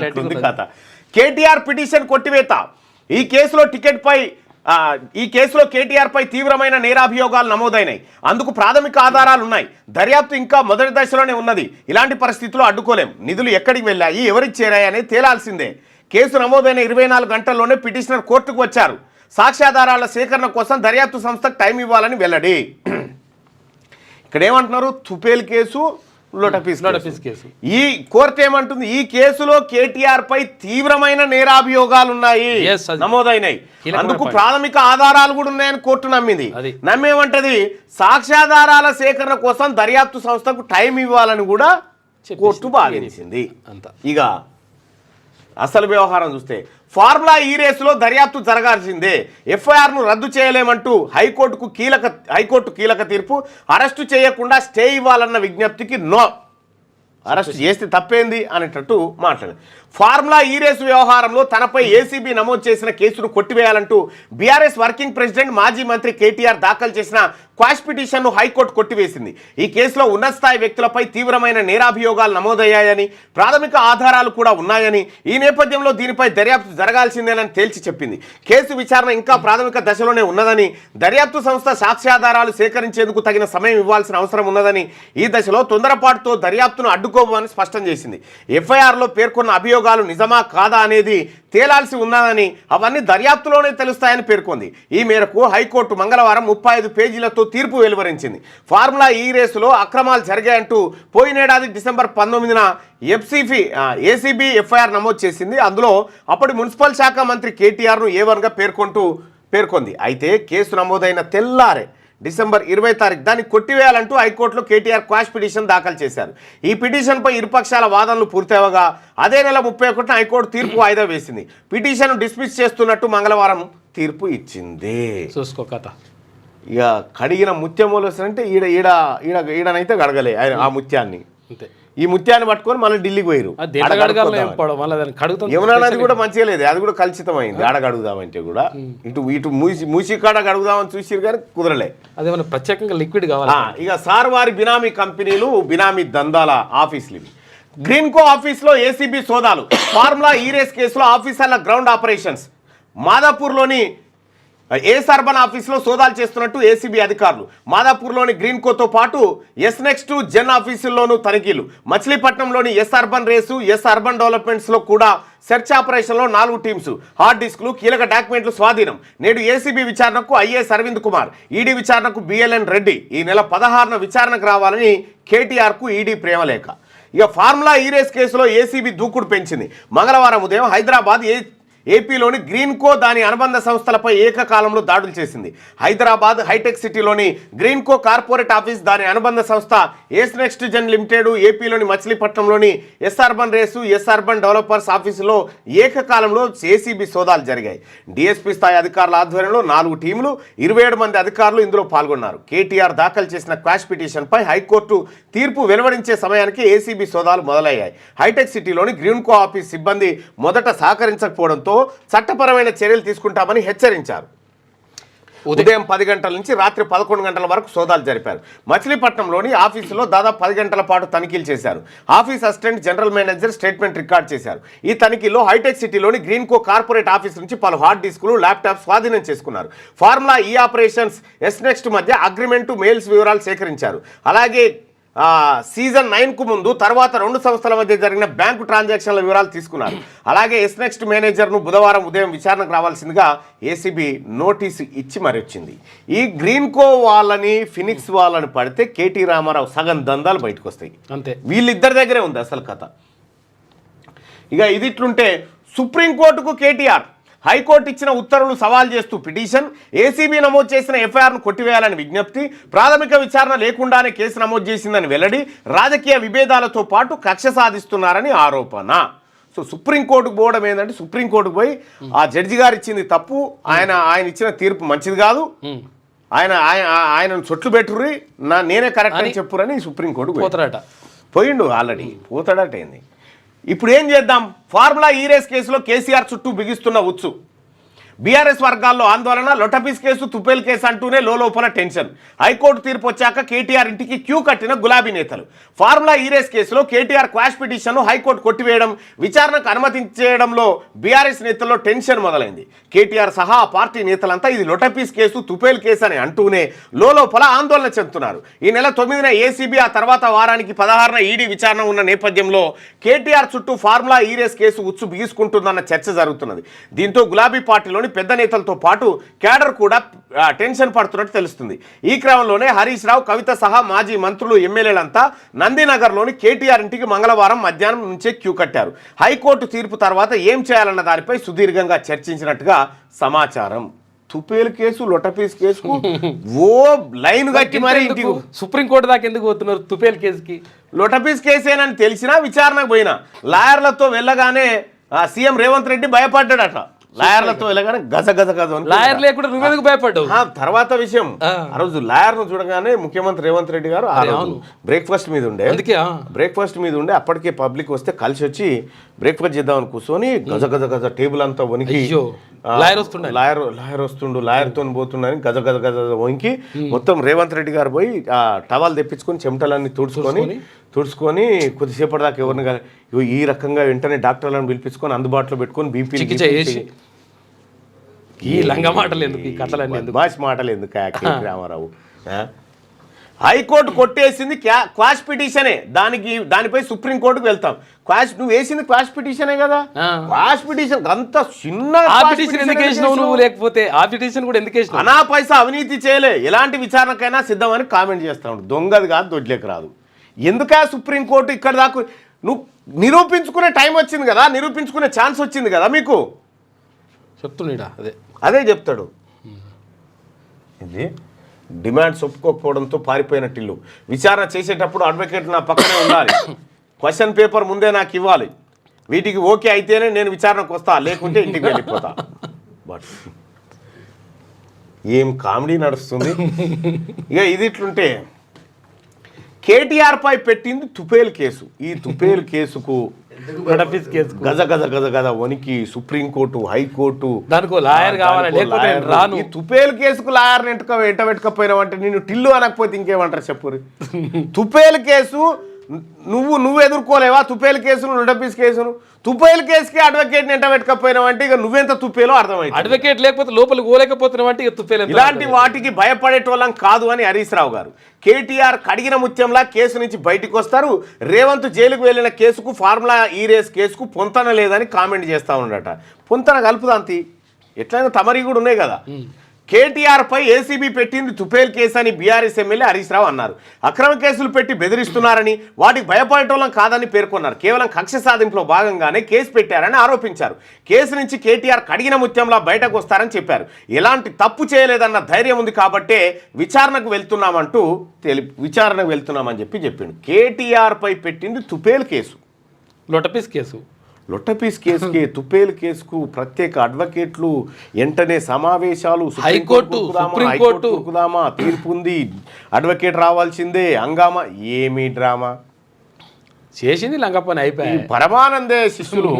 అంటుంది కథ. కేటీఆర్ పిటిషన్ కొట్టివేత. ఈ కేసులో కేటీఆర్ పై తీవ్రమైన నేరాభియోగాలు నమోదైనాయి. అందుకు ప్రాథమిక ఆధారాలు ఉన్నాయి. దర్యాప్తు ఇంకా మొదటి దశలోనే ఉన్నది. ఇలాంటి పరిస్థితుల్లో అడ్డుకోలేం. నిధులు ఎక్కడికి వెళ్ళాయి, ఎవరికి చేరాయని తేలాల్సిందే. కేసు నమోదైన 24 గంటల్లోనే పిటిషనర్ కోర్టుకు వచ్చారు. సాక్ష్యాధారాల సేకరణ కోసం దర్యాప్తు సంస్థకు టైం ఇవ్వాలని వెల్లడి. ఇక్కడ ఏమంటున్నారు, తుపేల్ కేసు, లోటపీస్ కేసు. ఈ కోర్టు ఏమంటుంది, ఈ కేసులో కేటీఆర్ పై తీవ్రమైన నేరాభియోగాలు ఉన్నాయి, నమోదైనాయి. అందుకు ప్రాథమిక ఆధారాలు కూడా ఉన్నాయని కోర్టు నమ్మింది. నమ్మేమంటది, సాక్ష్యాధారాల సేకరణ కోసం దర్యాప్తు సంస్థకు టైం ఇవ్వాలని కూడా కోర్టు భావించింది. ఇక అసలు వ్యవహారం చూస్తే ఫార్ములా ఈ రేసులో దర్యాప్తు జరగాల్సిందే. ఎఫ్ఐఆర్ను రద్దు చేయలేమంటూ హైకోర్టు కీలక తీర్పు. అరెస్టు చేయకుండా స్టే ఇవ్వాలన్న విజ్ఞప్తికి నో. అరెస్ట్ చేస్తే తప్పేంది అనేటట్టు మాట్లాడారు. ఫార్ములా ఈ రేసు వ్యవహారంలో తనపై ఏసీబీ నమోదు చేసిన కేసును కొట్టివేయాలంటూ బీఆర్ఎస్ వర్కింగ్ ప్రెసిడెంట్ మాజీ మంత్రి కేటీఆర్ దాఖలు చేసిన క్వాష్ పిటిషన్ను హైకోర్టు కొట్టివేసింది. ఈ కేసులో ఉన్నత స్థాయి వ్యక్తులపై తీవ్రమైన నేరాభియోగాలు నమోదయ్యాయని, ప్రాథమిక ఆధారాలు కూడా ఉన్నాయని, ఈ నేపథ్యంలో దీనిపై దర్యాప్తు జరగాల్సిందేనని తేల్చి చెప్పింది. కేసు విచారణ ఇంకా ప్రాథమిక దశలోనే ఉన్నదని, దర్యాప్తు సంస్థ సాక్ష్యాధారాలు సేకరించేందుకు తగిన సమయం ఇవ్వాల్సిన అవసరం ఉన్నదని, ఈ దశలో తొందరపాటుతో దర్యాప్తును అడ్డుకోవని స్పష్టం చేసింది. ఎఫ్ఐఆర్లో పేర్కొన్న అభియోగాలు నిజమా కాదా అనేది తేలాల్సి ఉన్నదని, అవన్నీ దర్యాప్తులోనే తెలుస్తాయని పేర్కొంది. ఈ మేరకు హైకోర్టు మంగళవారం 35 పేజీలతో తీర్పు వెలువరించింది. ఫార్ములా ఈ రేసులో అక్రమాలు జరిగాయంటూ పోయినేడాది డిసెంబర్ 19న ఏసీబీ ఎఫ్ఐఆర్ నమోదు చేసింది. అందులో అప్పటి మున్సిపల్ శాఖ మంత్రి కేటీఆర్ను A1గా పేర్కొంది. అయితే కేసు నమోదైన తెల్లారే డిసెంబర్ 20 తారీఖు దాన్ని కొట్టివేయాలంటూ హైకోర్టులో కేటీఆర్ క్వాష్ పిటిషన్ దాఖలు చేశారు. ఈ పిటిషన్పై ఇరుపక్షాల వాదనలు పూర్తవగా అదే నెల 31న హైకోర్టు తీర్పు వాయిదా వేసింది. పిటిషన్ డిస్మిస్ చేస్తున్నట్టు మంగళవారం తీర్పు ఇచ్చింది. చూసుకో కథ. ఇక కడిగిన ముత్యం అంటే ఈడనైతే గడగలే ఆ ముత్యాన్ని. అంతే. ఈ ముత్యాన్ని పట్టుకొని మళ్ళీ ఢిల్లీకి పోయారు. యమునా నది కూడా మంచిగా లేదు, అది కూడా కలుషితమైంది. ఆడ గడుగుదామంటే కూడా ఇటు మూసికాడ గడుగుదామని చూసిరు కానీ కుదరలే. అదేమన్నా ప్రత్యేకంగా లిక్విడ్ కావాలి. ఇక సార్వారి బినామీ కంపెనీలు, బినామీ దందాల ఆఫీసులు ఇవి. గ్రీన్కో ఆఫీస్లో ఏసీబీ సోదాలు. ఫార్ములా ఈ రేస్ కేసులో ఆఫీసర్ల గ్రౌండ్ ఆపరేషన్స్. మాదాపూర్లోని ఏస్ అర్బన్ ఆఫీస్లో సోదాలు చేస్తున్నట్టు ఏసీబీ అధికారులు. మాదాపూర్లోని గ్రీన్కోతో పాటు ఎస్ నెక్స్ట్ జెన్ ఆఫీసుల్లోనూ తనిఖీలు. మచిలీపట్నంలోని S urban race, S urban డెవలప్మెంట్స్లో కూడా సెర్చ్ ఆపరేషన్లో 4 టీమ్స్. హార్డ్ డిస్క్లు, కీలక డాక్యుమెంట్లు స్వాధీనం. నేడు ఏసీబీ విచారణకు ఐఏఎస్ అరవింద్ కుమార్, ఈడీ విచారణకు బిఎల్ఎన్ రెడ్డి. ఈ నెల 16న విచారణకు రావాలని కేటీఆర్కు ఈడీ ప్రేమలేఖ. ఇక ఫార్ములా ఈ రేస్ కేసులో ఏసీబీ దూకుడు పెంచింది. మంగళవారం ఉదయం హైదరాబాద్ ఏపీలోని గ్రీన్కో దాని అనుబంధ సంస్థలపై ఏకకాలంలో దాడులు చేసింది. హైదరాబాద్ హైటెక్ సిటీలోని గ్రీన్కో కార్పొరేట్ ఆఫీస్, దాని అనుబంధ సంస్థ ఎస్ నెక్స్ట్ జెన్ లిమిటెడ్, ఏపీలోని మచిలీపట్నంలోని S urban race, S urban developers ఆఫీసులో ఏకకాలంలో ఏసీబీ సోదాలు జరిగాయి. డిఎస్పీ స్థాయి అధికారుల ఆధ్వర్యంలో 4 టీములు, 27 మంది అధికారులు ఇందులో పాల్గొన్నారు. కేటీఆర్ దాఖలు చేసిన క్వాష్ పిటిషన్పై హైకోర్టు తీర్పు వెలువడించే సమయానికి ఏసీబీ సోదాలు మొదలయ్యాయి. హైటెక్ సిటీలోని గ్రీన్కో ఆఫీస్ సిబ్బంది మొదట సహకరించకపోవడంతో చట్టపరమైన చర్యలు తీసుకుంటామని హెచ్చరించారు. ఉదయం 10 గంటల నుంచి రాత్రి 11 గంటల వరకు సోదాలు జరిపారు. మచిలీపట్నంలోని ఆఫీసులో దాదాపు 10 గంటల పాటు తనిఖీలు చేశారు. Office assistant general manager statement record చేశారు. ఈ తనిఖీలో హైటెక్ సిటీలోని గ్రీన్కో కార్పొరేట్ ఆఫీస్ నుంచి పలు హార్డ్ డిస్కులు, ల్యాప్టాప్ స్వాధీనం చేసుకున్నారు. ఫార్ములా ఈ ఆపరేషన్స్, ఎస్ నెక్స్ట్ మధ్య అగ్రిమెంటు, మెయిల్స్ వివరాలు సేకరించారు. అలాగే సీజన్ 9కు ముందు తర్వాత 2 సంస్థల మధ్య జరిగిన బ్యాంకు ట్రాన్సాక్షన్ల వివరాలు తీసుకున్నారు. అలాగే ఎస్ నెక్స్ట్ మేనేజర్ను బుధవారం ఉదయం విచారణకు రావాల్సిందిగా ఏసీబీ నోటీసు ఇచ్చి మరి వచ్చింది. ఈ గ్రీన్కో వాళ్ళని, ఫినిక్స్ వాళ్ళని పడితే కేటీ రామారావు సగం దందాలు బయటకు వస్తాయి. అంతే. వీళ్ళిద్దరి దగ్గరే ఉంది అసలు కథ. ఇక ఇది ఇట్లుంటే సుప్రీంకోర్టుకు కేటీఆర్ హైకోర్టు ఇచ్చిన ఉత్తర్వులు సవాల్ చేస్తూ పిటిషన్. ఏసీబీ నమోదు చేసిన ఎఫ్ఐఆర్ను కొట్టివేయాలని విజ్ఞప్తి. ప్రాథమిక విచారణ లేకుండానే కేసు నమోదు చేసిందని వెల్లడి. రాజకీయ విభేదాలతో పాటు కక్ష సాధిస్తున్నారని ఆరోపణ. సో సుప్రీంకోర్టుకు పోవడం ఏంటంటే, సుప్రీంకోర్టుకు పోయి ఆ జడ్జి గారు ఇచ్చింది తప్పు, ఆయన ఇచ్చిన తీర్పు మంచిది కాదు, ఆయనను చొట్లు పెట్టుర్రి, నేనే కరెక్ట్ అని చెప్పురని సుప్రీంకోర్టుకు పోయిండు. ఆల్రెడీ పోతాడట. ఏంది ఇప్పుడు ఏం చేద్దాం? ఫార్ములా ఈ రేస్ కేసులో కేసీఆర్ చుట్టూ బిగిస్తున్న ఉచ్చు. బీఆర్ఎస్ వర్గాల్లో ఆందోళన, లొటపీస్ కేసు తుపేల్ కేసు అంటూనే లోపల టెన్షన్. హైకోర్టు తీర్పు వచ్చాక కేటీఆర్ ఇంటికి క్యూ కట్టిన గులాబీ నేతలు. ఫార్ములా ఈరేస్ కేసులో కేటీఆర్ క్వాష్ పిటిషన్ను హైకోర్టు కొట్టివేయడం, విచారణకు అనుమతించడంలో బీఆర్ఎస్ నేతల్లో టెన్షన్ మొదలైంది. కేటీఆర్ సహా ఆ పార్టీ నేతలంతా ఇది లొటపీస్ కేసు, తుపేల్ కేసు అని అంటూనే లోపల ఆందోళన చెందుతున్నారు. ఈ నెల 9న ఏసీబీ, ఆ తర్వాత వారానికి 16న ఈడీ విచారణ ఉన్న నేపథ్యంలో కేటీఆర్ చుట్టూ ఫార్ములా ఈరేస్ కేసు ఉచ్చు బిగుసుకుంటుందన్న చర్చ జరుగుతున్నది. దీంతో గులాబీ పార్టీలోని పెద్ద నేతలతో పాటు క్యాడర్ కూడా టెన్షన్ పడుతున్నట్టు తెలుస్తుంది. ఈ క్రమంలోనే హరీష్ రావు, కవిత సహా మాజీ మంత్రులు, ఎమ్మెల్యేలంతా నందినగర్లోని కేటీఆర్ ఇంటికి మంగళవారం మధ్యాహ్నం నుంచే క్యూ కట్టారు. హైకోర్టు తీర్పు తర్వాత ఏం చేయాలన్న దానిపై సుదీర్ఘంగా చర్చించినట్టుగా సమాచారం. తుపేలు కేసు, లొటపీస్ కేసు ఓ లైన్ కట్టి మరి ఇంటికి సుప్రీంకోర్టు దాకా ఎందుకు పోతున్నారు తుపేల్ కేసుకి? లొటపీస్ కేసేనని తెలిసినా విచారణకు పోయినా లాయర్లతో వెళ్ళగానే సీఎం రేవంత్ రెడ్డి భయపడ్డాడట. లాయర్లతో వెళ్ళగానే గజ గజ గజ లాయర్ లేకుండా నువ్వెందుకు భయపడ్డావు? తర్వాత విషయం, ఆ రోజు లాయర్ను చూడగానే ముఖ్యమంత్రి రేవంత్ రెడ్డి గారు ఆ రోజు బ్రేక్ఫాస్ట్ మీద ఉండే, అందుకే బ్రేక్ఫాస్ట్ మీద ఉండే అప్పటికే పబ్లిక్ వస్తే కలిసి వచ్చి బ్రేక్ఫాస్ట్ చేద్దామని కూర్చొని గజ గజ గజ టేబుల్ అంతా వణికి లాయర్ వస్తుండు, లాయర్తో పోతుండని గజ గజ గజ వణికి మొత్తం రేవంత్ రెడ్డి గారు పోయి ఆ టవాల్ తెప్పించుకొని చెమటలన్నీ తుడుచుకొని కొద్దిసేపటి దాకా ఎవరిని ఈ రకంగా వెంటనే డాక్టర్లను పిలిపించుకొని అందుబాటులో పెట్టుకొని బీపీ ఈ లంగ మాటలు ఎందుకు, ఈ కథలన్నీ ఎందుకు, భాష మాటలు ఎందుకు రామారావు? హైకోర్టు కొట్టేసింది క్వాష్ పిటిషనే, దానిపై సుప్రీంకోర్టుకు వెళ్తాం. నువ్వు వేసింది క్వాష్ పిటిషనే కదా. క్వాష్ పిటిషన్ అంత చిన్న లేకపోతే ఆ పిటిషన్ కూడా ఎందుకు వేసినావు? అనా పైసా అవినీతి చేయలే, ఎలాంటి విచారణకైనా సిద్ధమని కామెంట్ చేస్తా ఉండు. దొంగది కాదు, దొడ్లేక రాదు. ఎందుకా సుప్రీంకోర్టు ఇక్కడ దాకా నువ్వు నిరూపించుకునే టైం వచ్చింది కదా, నిరూపించుకునే ఛాన్స్ వచ్చింది కదా మీకు. చెప్తున్నా అదే చెప్తాడు. ఇది డిమాండ్స్ ఒప్పుకోకపోవడంతో పారిపోయిన టిల్లు. విచారణ చేసేటప్పుడు అడ్వకేట్ నా పక్కనే ఉండాలి, క్వశ్చన్ పేపర్ ముందే నాకు ఇవ్వాలి, వీటికి ఓకే అయితేనే నేను విచారణకు వస్తా, లేకుంటే ఇంటికి వెళ్ళిపోతా. బట్ ఏం కామెడీ నడుస్తుంది. ఇక ఇది ఇట్లుంటే కేటీఆర్ పై పెట్టింది తుపేల్ కేసు. ఈ తుపేల్ కేసుకు గజ గజ గజ గజ వనికి సుప్రీంకోర్టు, హైకోర్టు దానికి లాయర్ కావాలి, లేకపోతే రాను. ఈ తుపేల్ కేసుకు లాయర్ ఎంట పెట్టుకపోయినావు అంటే నేను టిల్లు అనకపోతే ఇంకేమంటారు చెప్పురు. తుపేల్ కేసు నువ్వు ఎదుర్కోలేవా? తుపేల్ కేసును, లొటపీస్ కేసును, తుపేల్ కేసుకి అడ్వకేట్ ఎంట పెట్టుకపోయినావు అంటే ఇక నువ్వెంత తుప్పేలో అర్థమైంది. అడ్వకేట్ లేకపోతే లోపలికి పోలేకపోతున్నావు అంటే ఇక తుప్పేలు. ఇలాంటి వాటికి భయపడేటోళ్ళం కాదు అని హరీష్ రావు గారు. కేటీఆర్ కడిగిన ముత్యంలా కేసు నుంచి బయటకు వస్తారు. రేవంత్ జైలుకు వెళ్ళిన కేసుకు, ఫార్ములా ఈరేస్ కేసుకు పొంతన లేదని కామెంట్ చేస్తా ఉండట. పొంతన కలుపుదాంతి ఎట్లయినా తమరి కూడా ఉన్నాయి కదా. కేటీఆర్ పై ఏసీబీ పెట్టింది తుపేల్ కేసు అని బీఆర్ఎస్ ఎమ్మెల్యే హరీష్ రావు అన్నారు. అక్రమ కేసులు పెట్టి బెదిరిస్తున్నారని, వాటికి భయపడటం కాదని పేర్కొన్నారు. కేవలం కక్ష సాధింపులో భాగంగానే కేసు పెట్టారని ఆరోపించారు. కేసు నుంచి కేటీఆర్ కడిగిన ముత్యంలా బయటకు వస్తారని చెప్పారు. ఎలాంటి తప్పు చేయలేదన్న ధైర్యం ఉంది కాబట్టే విచారణకు వెళ్తున్నామని చెప్పిండు. కేటీఆర్ పై పెట్టింది తుపేల్ కేసు, లొటపీస్ కేసు. లొట్టపీస్ కేసుకి, తుపేల్ కేసుకు ప్రత్యేక అడ్వకేట్లు, వెంటనే సమావేశాలు, హైకోర్టు, సుప్రీంకోర్టు తీర్పు ఉంది, అడ్వకేట్ రావాల్సిందే, హంగామా. ఏమి డ్రామా చేసింది లంగపని అయిపోయి. పరమానందే శిష్యులు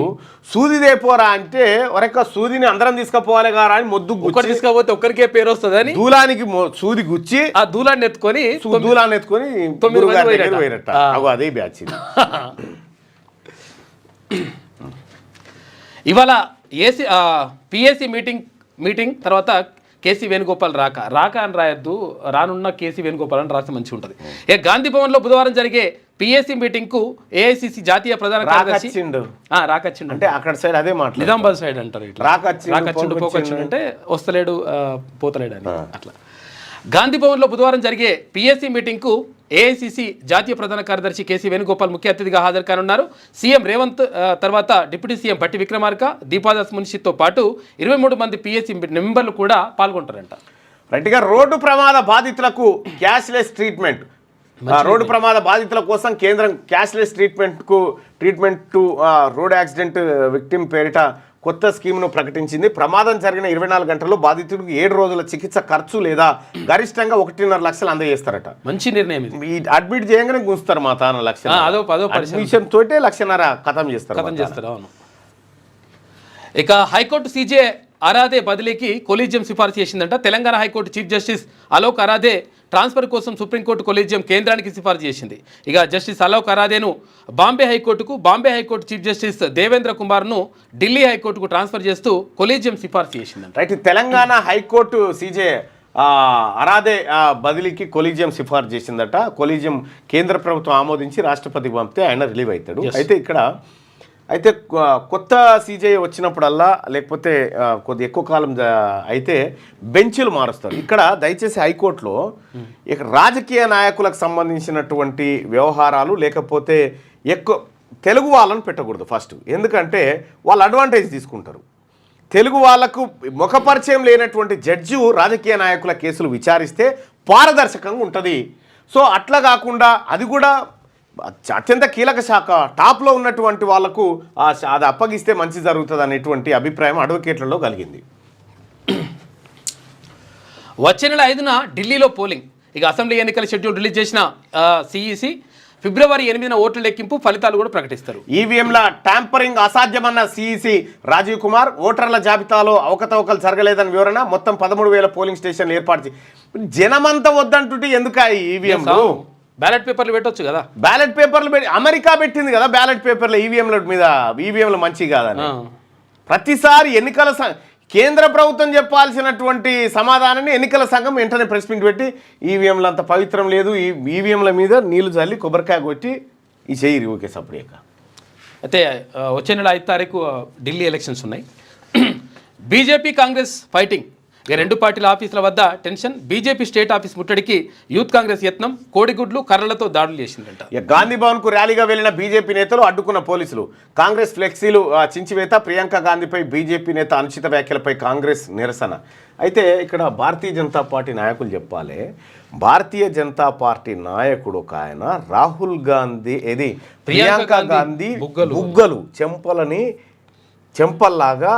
సూదిదే పోరా అంటే ఒరక సూదిని అందరం తీసుకుపోవాలి గారా అని మొద్దు తీసుకపోతే ఒక్కరికే పేరు వస్తుందని దూలానికి సూది గుచ్చి ఆ దూలాన్ని ఎత్తుకొని 9 పోయినట్ట. అదే బ్యాచ్. ఇవాళ పిఎస్సి మీటింగ్ తర్వాత కేసీ వేణుగోపాల్ రాక అని రాయొద్దు, రానున్న కేసీ వేణుగోపాల్ అని రాస్తే మంచిగా ఉంటుంది. గాంధీ భవన్లో బుధవారం జరిగే పిఎస్సి మీటింగ్కు ఏఐసిసి జాతీయ ప్రధాన కార్యదర్శి రాకచ్చిండు అంటే అక్కడ సైడ్ అదే మాట, నిజామాబాద్ సైడ్ అంటారు. రాకచ్చిండు పోకొచ్చిండు అంటే వస్తలేడు పోతలేడు అని అట్లా. గాంధీ భవన్లో బుధవారం జరిగే పిఎస్సి మీటింగ్కు ఏఐసిసి జాతీయ ప్రధాన కార్యదర్శి కేసీ వేణుగోపాల్ ముఖ్య అతిథిగా హాజరు కానున్నారు. సీఎం రేవంత్ తర్వాత డిప్యూటీ సీఎం భట్టి విక్రమార్క, దీపాదాస్ మున్షితో పాటు 23 మంది పిఎస్సి మెంబర్లు కూడా పాల్గొంటారంట. రైట్గా రోడ్డు ప్రమాద బాధితులకు క్యాష్లెస్ ట్రీట్మెంట్. రోడ్డు ప్రమాద బాధితుల కోసం కేంద్రం cashless treatment to road accident victim పేరిట కొత్త స్కీమ్ను ప్రకటించింది. ప్రమాదం జరిగిన 24 గంటల్లో బాధితుడికి 7 రోజుల చికిత్స ఖర్చు లేదా గరిష్టంగా 1.5 లక్షలు అందజేస్తారట. మంచి నిర్ణయం. ఈ అడ్మిట్ చేయగానే గుంచుతారు మా తాన లక్ష, అడ్మిషన్ తోటే 1.5 లక్ష ఖతం చేస్తారు. అవును. ఇక హైకోర్టు సీజే అరాదే బదిలీకి కొలీజియం సిఫార్సు చేసిందంట. Telangana high court chief justice Alok Aradhe transfer కోసం సుప్రీంకోర్టు కొలీజియం కేంద్రానికి సిఫార్సు చేసింది. ఇక జస్టిస్ అలోక్ అరాదేను బాంబే హైకోర్టుకు, Bombay high court chief justice Devendra కుమార్ను ఢిల్లీ హైకోర్టుకు ట్రాన్స్ఫర్ చేస్తూ కొలీజియం సిఫార్సు చేసిందంట. Right, Telangana high court CJ Aradhe బదిలీకి కొలీజియం సిఫార్సు చేసిందట. కొలీజియం కేంద్ర ప్రభుత్వం ఆమోదించి రాష్ట్రపతికి పంపితే ఆయన రిలీవ్ అవుతాడు. అయితే కొత్త సీజే వచ్చినప్పుడల్లా లేకపోతే కొద్ది ఎక్కువ కాలం అయితే బెంచ్లు మారుస్తారు. ఇక్కడ దయచేసి హైకోర్టులో ఇక రాజకీయ నాయకులకు సంబంధించినటువంటి వ్యవహారాలు లేకపోతే ఎక్కువ తెలుగు వాళ్ళని పెట్టకూడదు ఫస్ట్. ఎందుకంటే వాళ్ళు అడ్వాంటేజ్ తీసుకుంటారు. తెలుగు వాళ్లకు ముఖపరిచయం లేనటువంటి జడ్జి రాజకీయ నాయకుల కేసులు విచారిస్తే పారదర్శకంగా ఉంటుంది. సో అట్లా కాకుండా అది కూడా అత్యంత కీలక శాఖ టాప్లో ఉన్నటువంటి వాళ్లకు అది అప్పగిస్తే మంచి జరుగుతుంది అనేటువంటి అభిప్రాయం అడ్వకేట్లలో కలిగింది. వచ్చే నెల 5న ఢిల్లీలో పోలింగ్. ఇక అసెంబ్లీ ఎన్నికల షెడ్యూల్ రిలీజ్ చేసిన సిఈసి ఫిబ్రవరి 8న ఓట్ల లెక్కింపు ఫలితాలు కూడా ప్రకటిస్తారు. ఈవీఎంల ట్యాంపరింగ్ అసాధ్యమన్న సిఈసి రాజీవ్ కుమార్. ఓటర్ల జాబితాలో అవకతవకలు జరగలేదని వివరణ. మొత్తం 13,000 పోలింగ్ స్టేషన్లు ఏర్పాటు జనమంతా వద్దంటుంటే ఎందుకు ఈవీఎంలు బ్యాలెట్ పేపర్లు పెట్టొచ్చు కదా. బ్యాలెట్ పేపర్లు అమెరికా పెట్టింది కదా బ్యాలెట్ పేపర్లు ఈవీఎంల మీద. ఈవీఎంలు మంచి కాదని ప్రతిసారి ఎన్నికల కేంద్ర ప్రభుత్వం చెప్పాల్సినటువంటి సమాధానాన్ని ఎన్నికల సంఘం వెంటనే ప్రెస్ మీట్ పెట్టి ఈవీఎంలు అంత పవిత్రం లేదు, ఈ ఈవీఎంల మీద నీళ్లు చల్లి కొబ్బరికాయ కొట్టి ఈ చెయ్యి ఓకే సపరేక. అయితే వచ్చే నెల 5 తారీఖు ఢిల్లీ ఎలక్షన్స్ ఉన్నాయి. BJP Congress fighting. ఇక రెండు పార్టీల ఆఫీసుల వద్ద టెన్షన్. బీజేపీ స్టేట్ ఆఫీస్ ముట్టడికి యూత్ కాంగ్రెస్ యత్నం. కోడిగుడ్లు కర్రలతో దాడులు చేసిందంట. గాంధీ భవన్ కు ర్యాలీగా వెళ్లిన బీజేపీ నేతలు అడ్డుకున్న పోలీసులు. కాంగ్రెస్ ఫ్లెక్సీలు చించివేత. ప్రియాంక గాంధీపై బీజేపీ నేత అనుచిత వ్యాఖ్యలపై కాంగ్రెస్ నిరసన. అయితే ఇక్కడ భారతీయ జనతా పార్టీ నాయకులు చెప్పాలి. భారతీయ జనతా పార్టీ నాయకుడు ఒక ఆయన రాహుల్ గాంధీ ప్రియాంక గాంధీ బుగ్గలు చెంపల్లాగా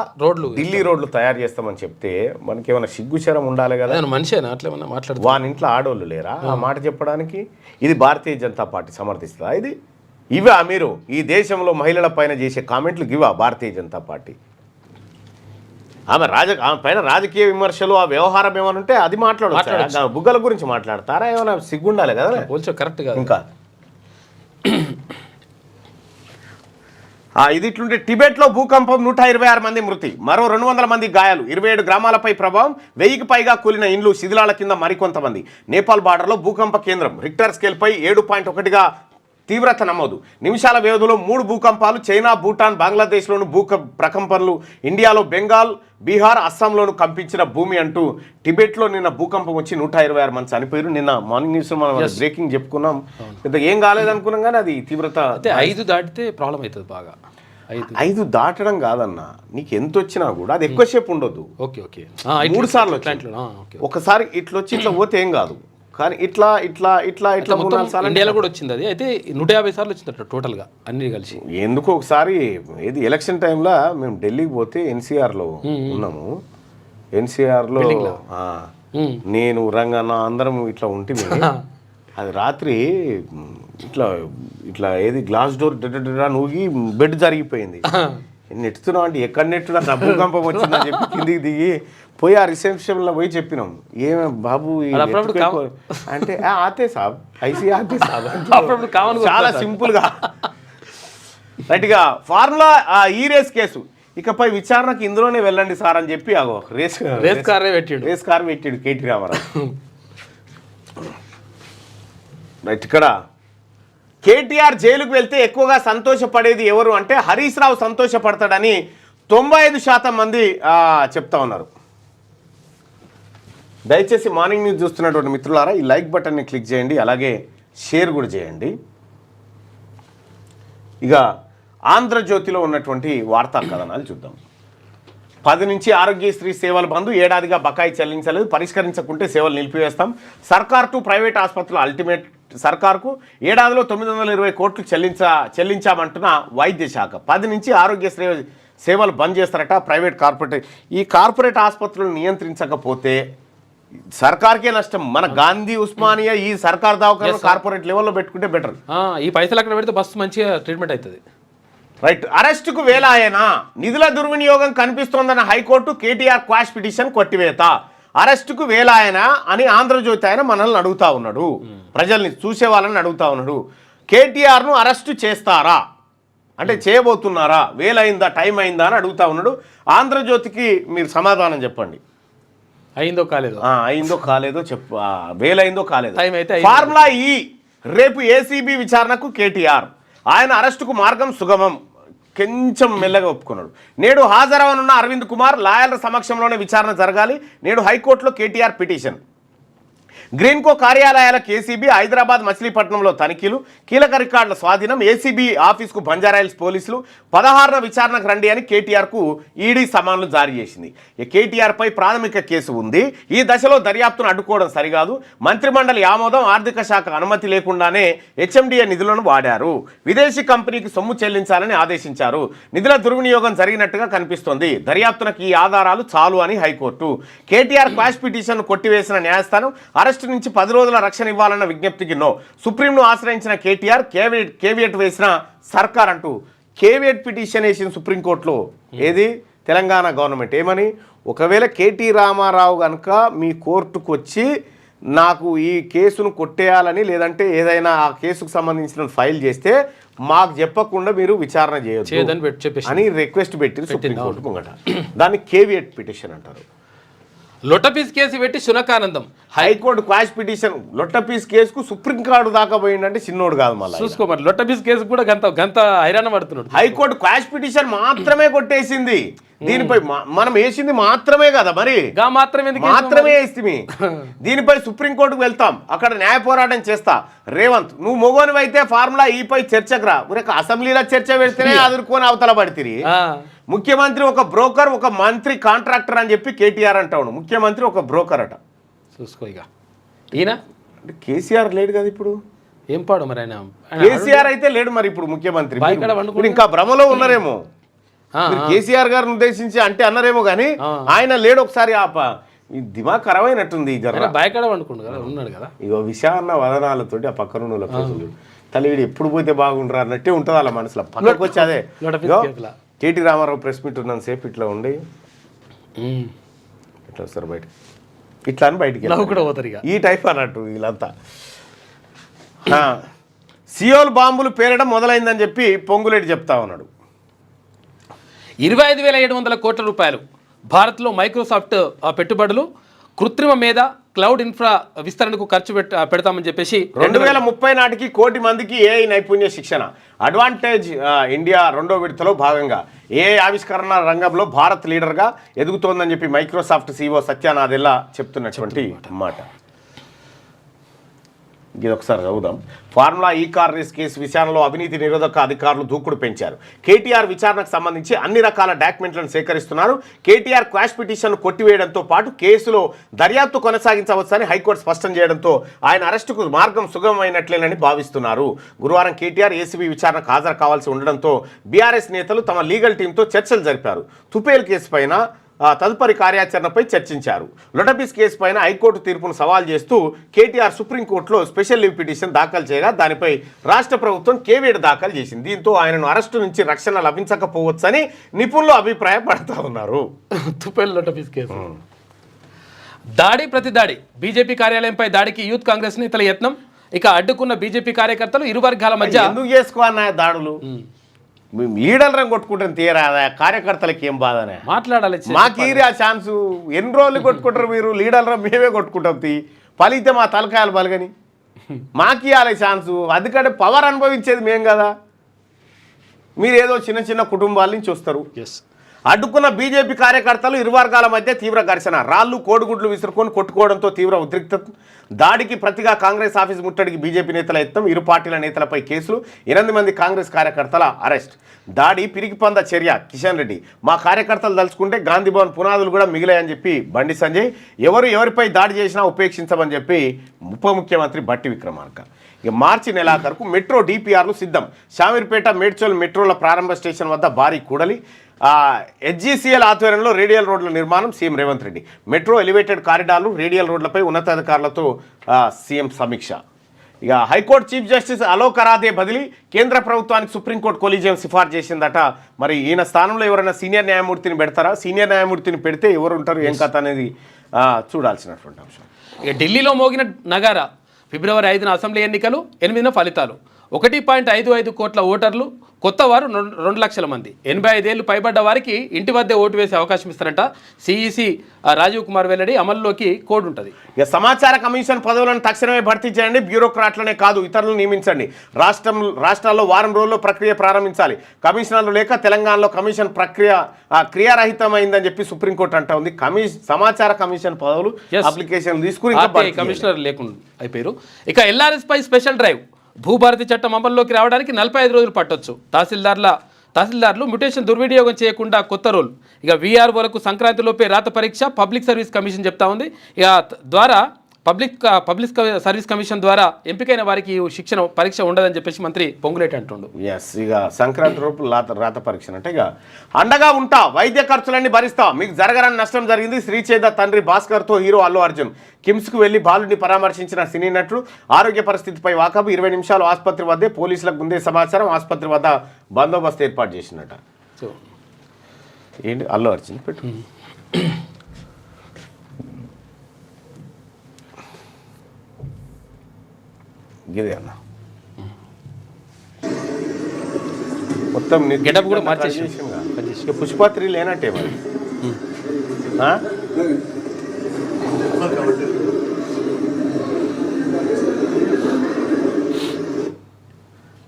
ఢిల్లీ రోడ్లు తయారు చేస్తామని చెప్తే మనకి ఏమైనా సిగ్గుచరం ఉండాలి కదా. మనిషేనా అట్లా మాట్లాడుతూ వాని ఇంట్లో ఆడోళ్ళు లేరా ఆ మాట చెప్పడానికి? ఇది భారతీయ జనతా పార్టీ సమర్థిస్తుందా? ఇవా మీరు ఈ దేశంలో మహిళల పైన చేసే కామెంట్లు ఇవా భారతీయ జనతా పార్టీ? ఆమె పైన రాజకీయ విమర్శలు ఆ వ్యవహారం ఏమైనా ఉంటే అది మాట్లాడచ్చు. బుగ్గల గురించి మాట్లాడతారా? ఏమైనా సిగ్గుండాలి కదా. కొంచెం కరెక్ట్ కాదు. ఇంకా ఇది ఇట్లుంటే టిబెట్లో భూకంపం 126 మంది మృతి, మరో 200 మంది గాయాలు, 27 గ్రామాలపై ప్రభావం, 1000కి పైగా కూలిన ఇండ్లు, శిథిలాల కింద మరికొంతమంది. నేపాల్ బార్డర్లో భూకంప కేంద్రం. రిక్టర్ స్కేల్పై 7.1గా తీవ్రత నమోదు. నిమిషాల వ్యవధిలో 3 భూకంపాలు. చైనా, భూటాన్, బంగ్లాదేశ్లోను ప్రకంపనలు. ఇండియాలో బెంగాల్, బీహార్, అస్సాంలోను కంపించిన భూమి అంటూ టిబెట్లో నిన్న భూకంపం వచ్చి 126 మంది చనిపోయారు. నిన్న మార్నింగ్ న్యూస్ మనం బ్రేకింగ్ చెప్పుకున్నాం. పెద్ద ఏం కాలేదనుకున్నాం కానీ అది తీవ్రత 5 దాటితే ప్రాబ్లం అవుతుంది బాగా. 5 దాటడం కాదన్నా, నీకు ఎంత వచ్చినా కూడా అది ఎక్కువసేపు ఉండొద్దు. ఓకే ఓకే 3 సార్లు ఒకసారి ఇట్లా వచ్చి ఇట్లా పోతే ఏం కాదు. కానీ ఇట్లా ఇట్లా ఇట్లా ఇట్లా ఇండియాలో కూడా వచ్చింది. అది అయితే 150 సార్లు వచ్చిందట టోటల్గా అన్ని కలిసి. ఎందుకు ఒకసారి ఎలక్షన్ టైంలో మేము ఢిల్లీకి పోతే ఎన్సీఆర్లో ఉన్నాము. ఎన్సీఆర్లో నేను రంగన్న అందరం ఇట్లా ఉంటుంది. అది రాత్రి ఇట్లా ఇట్లా గ్లాస్ డోర్ నూగి బెడ్ జరిగిపోయింది. నెట్టుతున్నాం అంటే ఎక్కడ నెట్టున్నా నా భూకంపం వచ్చిందని చెప్పి కిందికి దిగి పోయి ఆ రిసెప్షన్లో పోయి చెప్పినాం. ఏమే బాబు అంటే ఆతే సాబ్ ఐసీ ఆతే సాబ్ చాలా సింపుల్గా రైట్గా ఫార్ములా ఈ రేస్ కేసు ఇకపై విచారణకు ఇందులోనే వెళ్ళండి సార్ అని చెప్పి రేస్ కార్ పెట్టాడు కేటీ రామారావు. రైట్, ఇక్కడ కేటీఆర్ జైలుకు వెళ్తే ఎక్కువగా సంతోషపడేది ఎవరు అంటే హరీష్ రావు సంతోషపడతాడని 95% మంది చెప్తా ఉన్నారు. దయచేసి మార్నింగ్ న్యూస్ చూస్తున్నటువంటి మిత్రులారా ఈ లైక్ బటన్ని క్లిక్ చేయండి, అలాగే షేర్ కూడా చేయండి. ఇక ఆంధ్రజ్యోతిలో ఉన్నటువంటి వార్తా కథనాలు చూద్దాం. 10 నుంచి ఆరోగ్యశ్రీ సేవలు బంద్, ఏడాదిగా బకాయి చెల్లించలేదు, పరిష్కరించకుంటే సేవలు నిలిపివేస్తాం. సర్కార్ టు ప్రైవేట్ ఆసుపత్రుల అల్టిమేట్. సర్కార్కు ఏడాదిలో 920 కోట్లు చెల్లించామంటున్న వైద్య శాఖ. 10 నుంచి ఆరోగ్యశ్రీ సేవలు బంద్ చేస్తారట ప్రైవేట్ కార్పొరేట్. ఈ కార్పొరేట్ ఆసుపత్రులను నియంత్రించకపోతే సర్కార్కే నష్టం. మన గాంధీ, ఉస్మానియా ఈ సర్కార్ దవాఖానాలు కార్పొరేట్ లెవెల్లో పెట్టుకుంటే బెటర్. ఈ పైసలు అక్కడ పెడితే బస్సు మంచిగా ట్రీట్మెంట్ అవుతుంది. రైట్. అరెస్టుకు వేలాయన, నిధుల దుర్వినియోగం కనిపిస్తోందన్న హైకోర్టు కేటీఆర్ క్వాష్ పిటిషన్ కొట్టివేత. అరెస్టుకు వేలాయన అని ఆంధ్రజ్యోతి ఆయన మనల్ని అడుగుతా ఉన్నాడు, ప్రజల్ని చూసే వాళ్ళని అడుగుతా ఉన్నాడు. కేటీఆర్ను అరెస్టు చేస్తారా అంటే చేయబోతున్నారా, వేలైందా, టైం అయిందా అని అడుగుతా ఉన్నాడు. ఆంధ్రజ్యోతికి మీరు సమాధానం చెప్పండి. అయిందో కాలేదో, అయిందో కాలేదో చెప్పు, వేలైందో కాలేదో. టైం అయితే ఫార్ములా ఈ రేపు ఏసీబీ విచారణకు కేటీఆర్, ఆయన అరెస్టుకు మార్గం సుగమం, కొంచెం మెల్లగా ఒప్పుకున్నాడు. నేడు హాజరవనున్న అరవింద్ కుమార్ లాయర్ల సమక్షంలోనే విచారణ జరగాలి. నేడు హైకోర్టులో కేటీఆర్ పిటిషన్. గ్రీన్కో కార్యాలయాల ఏసీబీ, హైదరాబాద్ మచిలీపట్నంలో తనిఖీలు, కీలక రికార్డుల స్వాధీనం. ఏసీబీ ఆఫీస్కు బంజారాయిల్స్ పోలీసులు 16న విచారణకు రండి అని కేటీఆర్కు ఈడీ సమన్లు జారీ చేసింది. కేటీఆర్పై ప్రాథమిక కేసు ఉంది. ఈ దశలో దర్యాప్తును అడ్డుకోవడం సరికాదు. మంత్రిమండలి ఆమోదం, ఆర్థిక శాఖ అనుమతి లేకుండానే హెచ్ఎండిఏ నిధులను వాడారు. విదేశీ కంపెనీకి సొమ్ము చెల్లించాలని ఆదేశించారు. నిధుల దుర్వినియోగం జరిగినట్టుగా కనిపిస్తోంది. దర్యాప్తునకు ఈ ఆధారాలు చాలు అని హైకోర్టు. కేటీఆర్ క్వాష్ పిటిషన్ కొట్టివేసిన న్యాయస్థానం అరెస్టు నుంచి 10 రోజుల రక్షణ ఇవ్వాలన్న విజ్ఞప్తికి నో. సుప్రీంను ఆశ్రయించిన కేటీఆర్ కేవియట్ వేసిన సర్కార్ అంటూ కేవియట్ పిటిషన్ వేసిన సుప్రీంకోర్టులో. ఏది తెలంగాణ గవర్నమెంట్ ఏమని, ఒకవేళ కేటీ రామారావు కనుక మీ కోర్టుకు వచ్చి నాకు ఈ కేసును కొట్టేయాలని లేదంటే ఏదైనా ఆ కేసుకు సంబంధించిన ఫైల్ చేస్తే మాకు చెప్పకుండా మీరు విచారణ చేయొద్దు అని రిక్వెస్ట్ పెట్టింది సుప్రీంకోర్టు ముంగట. దాన్ని కేవియట్ పిటిషన్ అంటారు. లొట్టపీస్ కేసు పెట్టి శునకానందం. హైకోర్టు క్వాష్ పిటిషన్ లొట్టపీస్ కేసుకు సుప్రీంకోర్టు దాకా పోయిందంటే చిన్నోడు కాదు. మళ్ళీ చూసుకో మరి లొట్టపీస్ కేసు కూడా గంత హైరాణ పడుతున్నాడు. హైకోర్టు క్వాష్ పిటిషన్ మాత్రమే కొట్టేసింది. దీనిపై మనం వేసింది మాత్రమే కదా, మరి మాత్రమే వేస్తుంది. దీనిపై సుప్రీంకోర్టుకు వెళ్తాం, అక్కడ న్యాయ పోరాటం చేస్తా. రేవంత్, నువ్వు మొగోనివి అయితే ఫార్ములా ఈపై చర్చకు రా. అసెంబ్లీలో చర్చ పెడితేనే అదురుకొని అవతల పడితే ముఖ్యమంత్రి ఒక బ్రోకర్, ఒక మంత్రి కాంట్రాక్టర్ అని చెప్పి కేటీఆర్ అంటాడు. ముఖ్యమంత్రి ఒక బ్రోకర్ అట. చూసుకో ఇక ఈయన అంటే కేసీఆర్ లేడు కదా ఇప్పుడు. ఏం పాడు మరి ఆయన, కేసీఆర్ అయితే లేడు మరి ఇప్పుడు ముఖ్యమంత్రి. ఇంకా భ్రమలో ఉన్నారేమో, కేసీఆర్ గారిని ఉద్దేశించి అంటే అన్నారేమో కానీ ఆయన లేడు. ఒకసారి ఈ దిమాగ్ ఖరాబ్ అయినట్టుంది. బయకడ వండుకుంటు కదా ఉన్నాడు కదా. ఇగో విషాన్న వదనాలతోటి ఆ పక్కన ప్రజలు తల్లిడి ఎప్పుడు పోతే బాగుంటారు అన్నట్టే ఉంటుంది వాళ్ళ మనసులో. పక్కకు వచ్చి అదే కేటీ రామారావు ప్రెస్ మీట్ ఉన్నంత సేపు ఇట్లా ఉండి ఇట్లా వస్తారు బయట, ఇట్లా అని బయటికి కూడా పోతారు ఇక. ఈ టైప్ అన్నట్టు వీళ్ళంతా. సియోల్ బాంబులు పేరడం మొదలైందని చెప్పి పొంగులేటి చెప్తా ఉన్నాడు. 25,700 కోట్ల రూపాయలు భారత్లో మైక్రోసాఫ్ట్ పెట్టుబడులు, కృత్రిమ మేధ, క్లౌడ్ ఇన్ఫ్రా విస్తరణకు ఖర్చు పెడతామని చెప్పేసి 2030 నాటికి 1 కోటి మందికి ఏఐ నైపుణ్య శిక్షణ. అడ్వాంటేజ్ ఇండియా 2వ విడతలో భాగంగా ఏఐ ఆవిష్కరణ రంగంలో భారత్ లీడర్గా ఎదుగుతోందని చెప్పి మైక్రోసాఫ్ట్ సీఈఓ సత్య నాదెల్లా చెప్తున్నటువంటి మాట. ఇది ఒకసారి చదువుదాం. ఫార్ములా ఈ కార్ రేస్ కేసు విచారణలో అవినీతి నిరోధక అధికారులు దూకుడు పెంచారు. కేటీఆర్ విచారణకు సంబంధించి అన్ని రకాల డాక్యుమెంట్లను సేకరిస్తున్నారు. కేటీఆర్ క్వాష్ పిటిషన్ కొట్టివేయడంతో పాటు కేసులో దర్యాప్తు కొనసాగించవచ్చని హైకోర్టు స్పష్టం చేయడంతో ఆయన అరెస్టుకు మార్గం సుగమమైనట్లేనని భావిస్తున్నారు. గురువారం కేటీఆర్ ఏసీబీ విచారణకు హాజరు కావాల్సి ఉండడంతో బీఆర్ఎస్ నేతలు తమ లీగల్ టీంతో చర్చలు జరిపారు. తుపేల్ కేసు పైన తదుపరి కార్యాచరణపై చర్చించారు. లొటపీస్ కేసు పైన హైకోర్టు తీర్పును సవాల్ చేస్తూ కేటీఆర్ సుప్రీంకోర్టులో స్పెషల్ లీవ్ పిటిషన్ దాఖలు చేయగా దానిపై రాష్ట్ర ప్రభుత్వం కేవీడ్ దాఖలు చేసింది. దీంతో ఆయనను అరెస్టు నుంచి రక్షణ లభించకపోవచ్చని నిపుణులు అభిప్రాయపడతా ఉన్నారు. తుపేల్ లొటపీస్ కేసు దాడి ప్రతి దాడి. బీజేపీ కార్యాలయంపై దాడికి యూత్ కాంగ్రెస్ నేతల యత్నం. ఇక అడ్డుకున్న బీజేపీ కార్యకర్తలు ఇరు వర్గాల మధ్య ఎందుకు చేసుకోవన్నా దాడులు? లీడర్లను కొట్టుకుంటారు తీరా, కార్యకర్తలకి ఏం బాధనే మాట్లాడాలి. మాకీరి ఆ ఛాన్సు ఎన్ని రోజులు కొట్టుకుంటారు మీరు? లీడర్లు మేమే కొట్టుకుంటాం తీ ఫలితే మా తలకాయలు బలగని మాకు ఇవ్వాలి ఛాన్సు. అందుకంటే పవర్ అనుభవించేది మేం కదా, మీరు ఏదో చిన్న చిన్న కుటుంబాల నుంచి వస్తారు. అడ్డుకున్న బీజేపీ కార్యకర్తలు ఇరు వర్గాల మధ్య తీవ్ర ఘర్షణ. రాళ్లు కోడిగుడ్లు విసురుకొని కొట్టుకోవడంతో తీవ్ర ఉద్రిక్తత. దాడికి ప్రతిగా కాంగ్రెస్ ఆఫీస్ ముట్టడికి బీజేపీ నేతల యత్నం. ఇరు పార్టీల నేతలపై కేసులు. 8 మంది కాంగ్రెస్ కార్యకర్తల అరెస్ట్. దాడి పిరికిపంద చర్య. కిషన్ రెడ్డి, మా కార్యకర్తలు తలుచుకుంటే గాంధీ భవన్ పునాదులు కూడా మిగిలాయని చెప్పి బండి సంజయ్. ఎవరిపై దాడి చేసినా ఉపేక్షించమని చెప్పి ఉప ముఖ్యమంత్రి బట్టి విక్రమార్క. ఇక మార్చి నెలాఖరుకు మెట్రో డిపిఆర్లు సిద్ధం. షామీర్పేట మేడ్చల్ మెట్రోల ప్రారంభ స్టేషన్ వద్ద భారీ కూడలి. హెచ్జీసీఎల్ ఆధ్వర్యంలో రేడియల్ రోడ్ల నిర్మాణం. CM Revanth Reddy. Metro elevated కారిడార్లు, రేడియల్ రోడ్లపై ఉన్నతాధికారులతో సీఎం సమీక్ష. ఇక high court chief justice Alok Aradhe బదిలీ కేంద్ర ప్రభుత్వానికి సుప్రీంకోర్టు కొలీజియం సిఫార్సు చేసిందట. మరి ఈయన స్థానంలో ఎవరైనా సీనియర్ న్యాయమూర్తిని పెడతారా? సీనియర్ న్యాయమూర్తిని పెడితే ఎవరు ఉంటారు, ఏం కథ అనేది చూడాల్సినటువంటి అంశం. ఇక ఢిల్లీలో మోగిన నగారా. ఫిబ్రవరి 5న అసెంబ్లీ ఎన్నికలు, 8న ఫలితాలు. 1.55 కోట్ల ఓటర్లు, కొత్త వారు 2 లక్షల మంది. 85 ఏళ్ళు పైబడ్డ వారికి ఇంటి వద్దే ఓటు వేసే అవకాశం ఇస్తారంట. సిఈసి రాజీవ్ కుమార్ వెల్లడి. అమల్లోకి కోడ్ ఉంటుంది. ఇక సమాచార కమిషన్ పదవులను తక్షణమే భర్తీ చేయండి. బ్యూరోక్రాట్లనే కాదు ఇతరులను నియమించండి. రాష్ట్రాల్లో వారం రోజుల్లో ప్రక్రియ ప్రారంభించాలి. కమిషనర్లు లేక తెలంగాణలో కమిషన్ ప్రక్రియ క్రియారహితమైందని చెప్పి సుప్రీంకోర్టు అంటా ఉంది. సమాచార కమిషన్ పదవులు అప్లికేషన్ తీసుకుని కమిషనర్ లేకుండా అయిపోయారు. ఇక ఎల్ఆర్ఎస్ పై స్పెషల్ డ్రైవ్. భూభారతి చట్టం అమల్లోకి రావడానికి 45 రోజులు పట్టొచ్చు. తహసీల్దార్లు మ్యుటేషన్ దుర్వినియోగం చేయకుండా కొత్త రూల్. ఇక వీఆర్ఓలకు సంక్రాంతిలోపే రాత పరీక్ష పబ్లిక్ సర్వీస్ కమిషన్ చెప్తా ఉంది. ఇక ద్వారా పబ్లిక్ సర్వీస్ కమిషన్ ద్వారా ఎంపికైన వారికి పరీక్ష ఉండదని చెప్పేసి మంత్రి పొంగులేటి అంటుండు. ఇక సంక్రాంతి రూపు రాత పరీక్ష అంటే ఇక అండగా ఉంటా, వైద్య ఖర్చులన్నీ భరిస్తా, మీకు జరగరని నష్టం జరిగింది. శ్రీచేద తండ్రి భాస్కర్తో హీరో అల్లు అర్జున్ కిమ్స్కు వెళ్లి బాలుడిని పరామర్శించిన సినీ నటుడు. ఆరోగ్య పరిస్థితిపై వాకబు. 20 నిమిషాలు ఆసుపత్రి వద్దే. పోలీసులకు ముందే సమాచారం. ఆసుపత్రి వద్ద బందోబస్తు ఏర్పాటు చేసినట్ట. సో ఏంటి అల్లు అర్జున్ పెట్టు గిదే అన్న మొత్తం గెటప్ కూడా మార్చేసి పుష్ప 3 లేనట్టే మరి.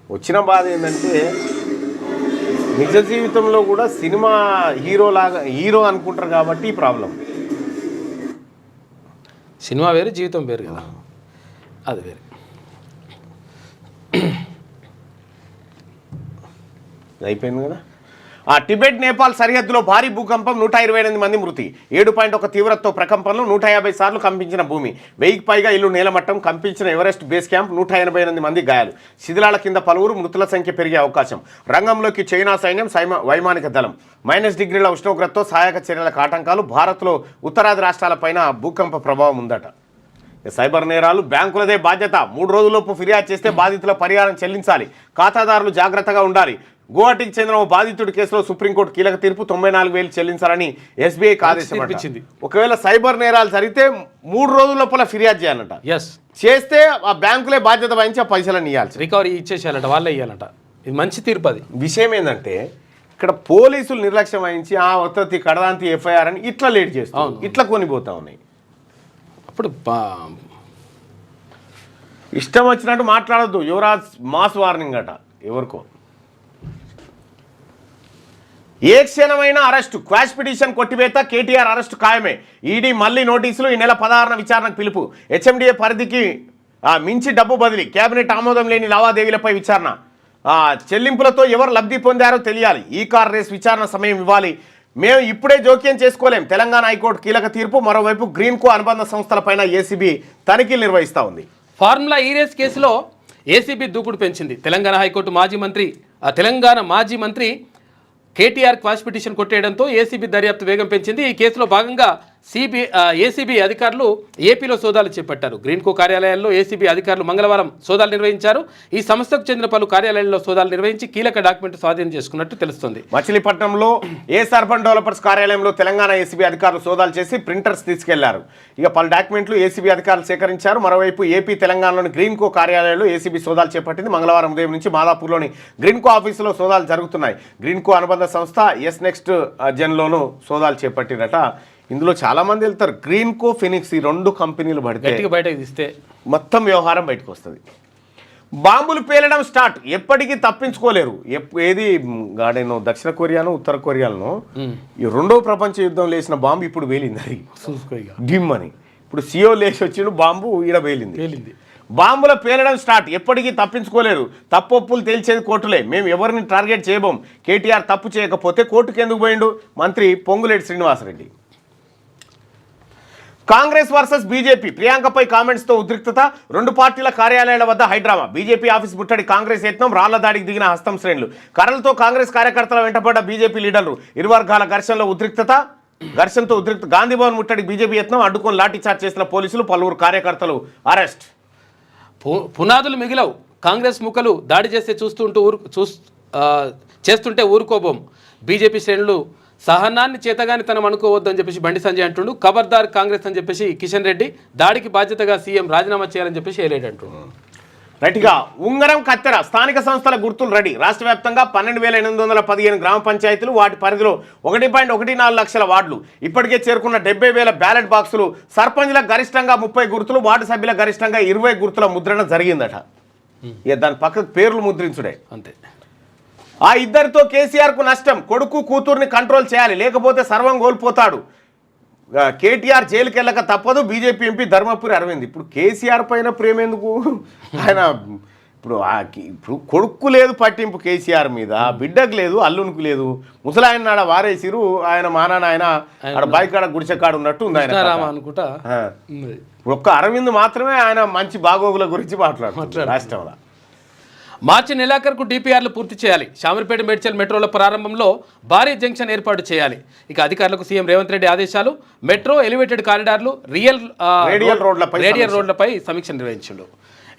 వచ్చిన బాధ ఏంటంటే నిజ జీవితంలో కూడా సినిమా హీరో అనుకుంటారు కాబట్టి ఈ ప్రాబ్లం. సినిమా వేరు, జీవితం వేరు కదా, అది వేరు. అయిపోయింది కదా. టిబెట్ నేపాల్ సరిహద్దులో భారీ భూకంపం. 128 మంది మృతి. 7.1 తీవ్రతతో ప్రకంపనలు. 150 సార్లు కంపించిన భూమి. 1000కి పైగా ఇల్లు నేలమట్టం. కంపించిన ఎవరెస్ట్ బేస్ క్యాంప్. 188 మంది గాయాలు. శిథిలాల కింద పలువురు. మృతుల సంఖ్య పెరిగే అవకాశం. రంగంలోకి చైనా సైన్యం, వైమానిక దళం. -డిగ్రీల ఉష్ణోగ్రతతో సహాయక చర్యలకు ఆటంకాలు. భారత్లో ఉత్తరాది రాష్ట్రాలపైన భూకంప ప్రభావం ఉందట. సైబర్ నేరాలు బ్యాంకులదే బాధ్యత. 3 రోజుల్లోపు ఫిర్యాదు చేస్తే బాధితుల పరిహారం చెల్లించాలి. ఖాతాదారులు జాగ్రత్తగా ఉండాలి. గువాహటికి చెందిన ఓ బాధితుడి కేసులో సుప్రీంకోర్టు కీలక తీర్పు. 94,000 చెల్లించాలని ఎస్బీఐకి ఆదేశించింది. ఒకవేళ సైబర్ నేరాలు జరిగితే 3 రోజుల లోపల ఫిర్యాదు చేయాలంట. చేస్తే ఆ బ్యాంకులే బాధ్యత వహించి ఆ పైసలను ఇవ్వాలి, రికవరీ ఇచ్చేసేయాలంట, వాళ్ళే ఇవ్వాలంట. ఇది మంచి తీర్పు. అది విషయం ఏంటంటే ఇక్కడ పోలీసులు నిర్లక్ష్యం వహించి ఒత్తి కడదాంతి ఎఫ్ఐఆర్ అని ఇట్లా లేట్ చేస్తాం, ఇట్లా కొనిపోతా ఉన్నాయి. అప్పుడు ఇష్టం వచ్చినట్టు మాట్లాడద్దు. యువరాజ్ మాస్ వార్నింగ్ అట ఎవరికో. ఏ క్షణమైన అరెస్టు. క్వాష్ పిటిషన్ కొట్టివేత. కేటీఆర్ అరెస్టు ఖాయమే. ఈడీ మళ్లీ నోటీసులు. ఈ నెల 16న విచారణకు పిలుపు. హెచ్ఎండిఏ పరిధికి మించి డబ్బు బదిలీ. కేబినెట్ ఆమోదం లేని లావాదేవీలపై విచారణ. చెల్లింపులతో ఎవరు లబ్ధి పొందారో తెలియాలి. ఈ కార్ రేస్ విచారణ సమయం ఇవ్వాలి. మేము ఇప్పుడే జోక్యం చేసుకోలేం. తెలంగాణ హైకోర్టు కీలక తీర్పు. మరోవైపు గ్రీన్కో అనుబంధ సంస్థలపైన ఏసీబీ తనిఖీలు నిర్వహిస్తూ ఉంది. ఫార్ములా ఈ రేస్ కేసులో ఏసీబీ దూకుడు పెంచింది. తెలంగాణ మాజీ మంత్రి కేటీఆర్ క్వాష్ పిటిషన్ కొట్టేయడంతో ఏసీబీ దర్యాప్తు వేగం పెంచింది. ఈ కేసులో భాగంగా ఏసీబీ అధికారులు ఏపీలో సోదాలు చేపట్టారు. గ్రీన్కో కార్యాలయాల్లో ఏసీబీ అధికారులు మంగళవారం సోదాలు నిర్వహించారు. ఈ సంస్థకు చెందిన పలు కార్యాలయాల్లో సోదాలు నిర్వహించి కీలక డాక్యుమెంట్ స్వాధీనం చేసుకున్నట్టు తెలుస్తుంది. మచిలీపట్నంలో అర్బన్ డెవలపర్స్ కార్యాలయంలో తెలంగాణ ఏసీబీ అధికారులు సోదాలు చేసి ప్రింటర్స్ తీసుకెళ్లారు. ఇక పలు డాక్యుమెంట్లు ఏసీబీ అధికారులు సేకరించారు. మరోవైపు ఏపీ తెలంగాణలోని గ్రీన్కో కార్యాలయంలో ఏసీబీ సోదాలు చేపట్టింది. మంగళవారం ఉదయం నుంచి మాదాపూర్లోని గ్రీన్కో ఆఫీసులో సోదాలు జరుగుతున్నాయి. గ్రీన్కో అనుబంధ సంస్థ నెక్స్ట్ జెన్లోనూ సోదాలు చేపట్టినట. ఇందులో చాలా మంది వెళ్తారు. గ్రీన్కో, ఫినిక్స్ ఈ 2 కంపెనీలు పడితే బయటకు తీస్తే మొత్తం వ్యవహారం బయటకు వస్తుంది. బాంబులు పేలడం స్టార్ట్. ఎప్పటికీ తప్పించుకోలేరు. ఏది గాడేనో దక్షిణ కొరియాను, ఉత్తర కొరియాలను ఈ 2వ ప్రపంచ యుద్ధం లేసిన బాంబు ఇప్పుడు వేలింది. అది డిమ్ అని ఇప్పుడు సియో లేచి వచ్చిన బాంబు ఈడ వేలింది. బాంబుల పేలడం స్టార్ట్. ఎప్పటికీ తప్పించుకోలేరు. తప్పొప్పులు తేల్చేది కోర్టులే. మేము ఎవరిని టార్గెట్ చేయబోం. కేటీఆర్ తప్పు చేయకపోతే కోర్టుకు ఎందుకు పోయిండు? మంత్రి పొంగులేటి శ్రీనివాసరెడ్డి. Congress versus BJP. ప్రియాంకపై కామెంట్స్తో ఉద్రిక్తత. 2 పార్టీల కార్యాలయాల వద్ద హైడ్రామా. బీజేపీ ఆఫీస్ ముట్టడి. కాంగ్రెస్ యత్నం. రాళ్ల దాడికి దిగిన హస్తం శ్రేణులు. కర్రలతో కాంగ్రెస్ కార్యకర్తల వెంటపడ్డ బీజేపీ లీడర్లు. ఇరు వర్గాల ఘర్షణతో ఉద్రిక్త. గాంధీభవన్ ముట్టడికి బీజేపీ యత్నం. అడ్డుకొని లాఠీచార్జ్ చేసిన పోలీసులు. పలువురు కార్యకర్తలు అరెస్ట్. పునాదులు మిగిలవు. కాంగ్రెస్ ముఖలు దాడి చేస్తే చేస్తుంటే ఊరుకోబోం. బీజేపీ శ్రేణులు సహనాన్ని చేతగానితనం అనుకోవద్దు అని చెప్పేసి బండి సంజయ్ అంటుండు. ఖబర్దార్ కాంగ్రెస్ అని చెప్పేసి కిషన్ రెడ్డి, దాడికి బాధ్యతగా సీఎం రాజీనామా చేయాలని చెప్పేసి ఏలేడు అంటుండు. రైట్గా ఉంగరం కత్తెర స్థానిక సంస్థల గుర్తులు రెడీ. రాష్ట్ర వ్యాప్తంగా 12,815 గ్రామ పంచాయతీలు, వాటి పరిధిలో 1.14 లక్షల వార్డులు. ఇప్పటికే చేరుకున్న 70,000 బ్యాలెట్ బాక్సులు. సర్పంచ్లకు గరిష్టంగా 30 గుర్తులు, వార్డు సభ్యులకు గరిష్టంగా 20 గుర్తుల ముద్రణ జరిగిందట. ఇక దాని పక్కకు పేర్లు ముద్రించుడే అంతే. ఆ ఇద్దరితో కేసీఆర్కు నష్టం. కొడుకు కూతుర్ని కంట్రోల్ చేయాలి, లేకపోతే సర్వం కోల్పోతాడు. కేటీఆర్ జైలుకి వెళ్ళక తప్పదు. BJP MP Dharmapuri Arvind. ఇప్పుడు కేసీఆర్ పైన ప్రేమ ఎందుకు? ఆయన ఇప్పుడు కొడుకు లేదు పట్టింపు కేసీఆర్ మీద, బిడ్డకు లేదు, అల్లునికి లేదు. ముసలాయన నాడ వారేసిరు, ఆయన మానాన్న ఆయన ఆడ బాయికాడ గుడిసెకాడ ఉన్నట్టు ఉంది ఆయన అనుకుంటా. ఒక్క అరవింద్ మాత్రమే ఆయన మంచి బాగోగుల గురించి మాట్లాడుతున్నారు రాష్ట్రంలో. మార్చి నెలాఖరుకు డిపిఆర్లు పూర్తి చేయాలి. శామర్పేట మేడ్చల్ మెట్రోల ప్రారంభంలో భారీ జంక్షన్ ఏర్పాటు చేయాలి. ఇక అధికారులకు సీఎం రేవంత్ రెడ్డి ఆదేశాలు. మెట్రో ఎలివేటెడ్ కారిడార్లు, రేడియల్ రోడ్లపై సమీక్ష నిర్వహించిండు.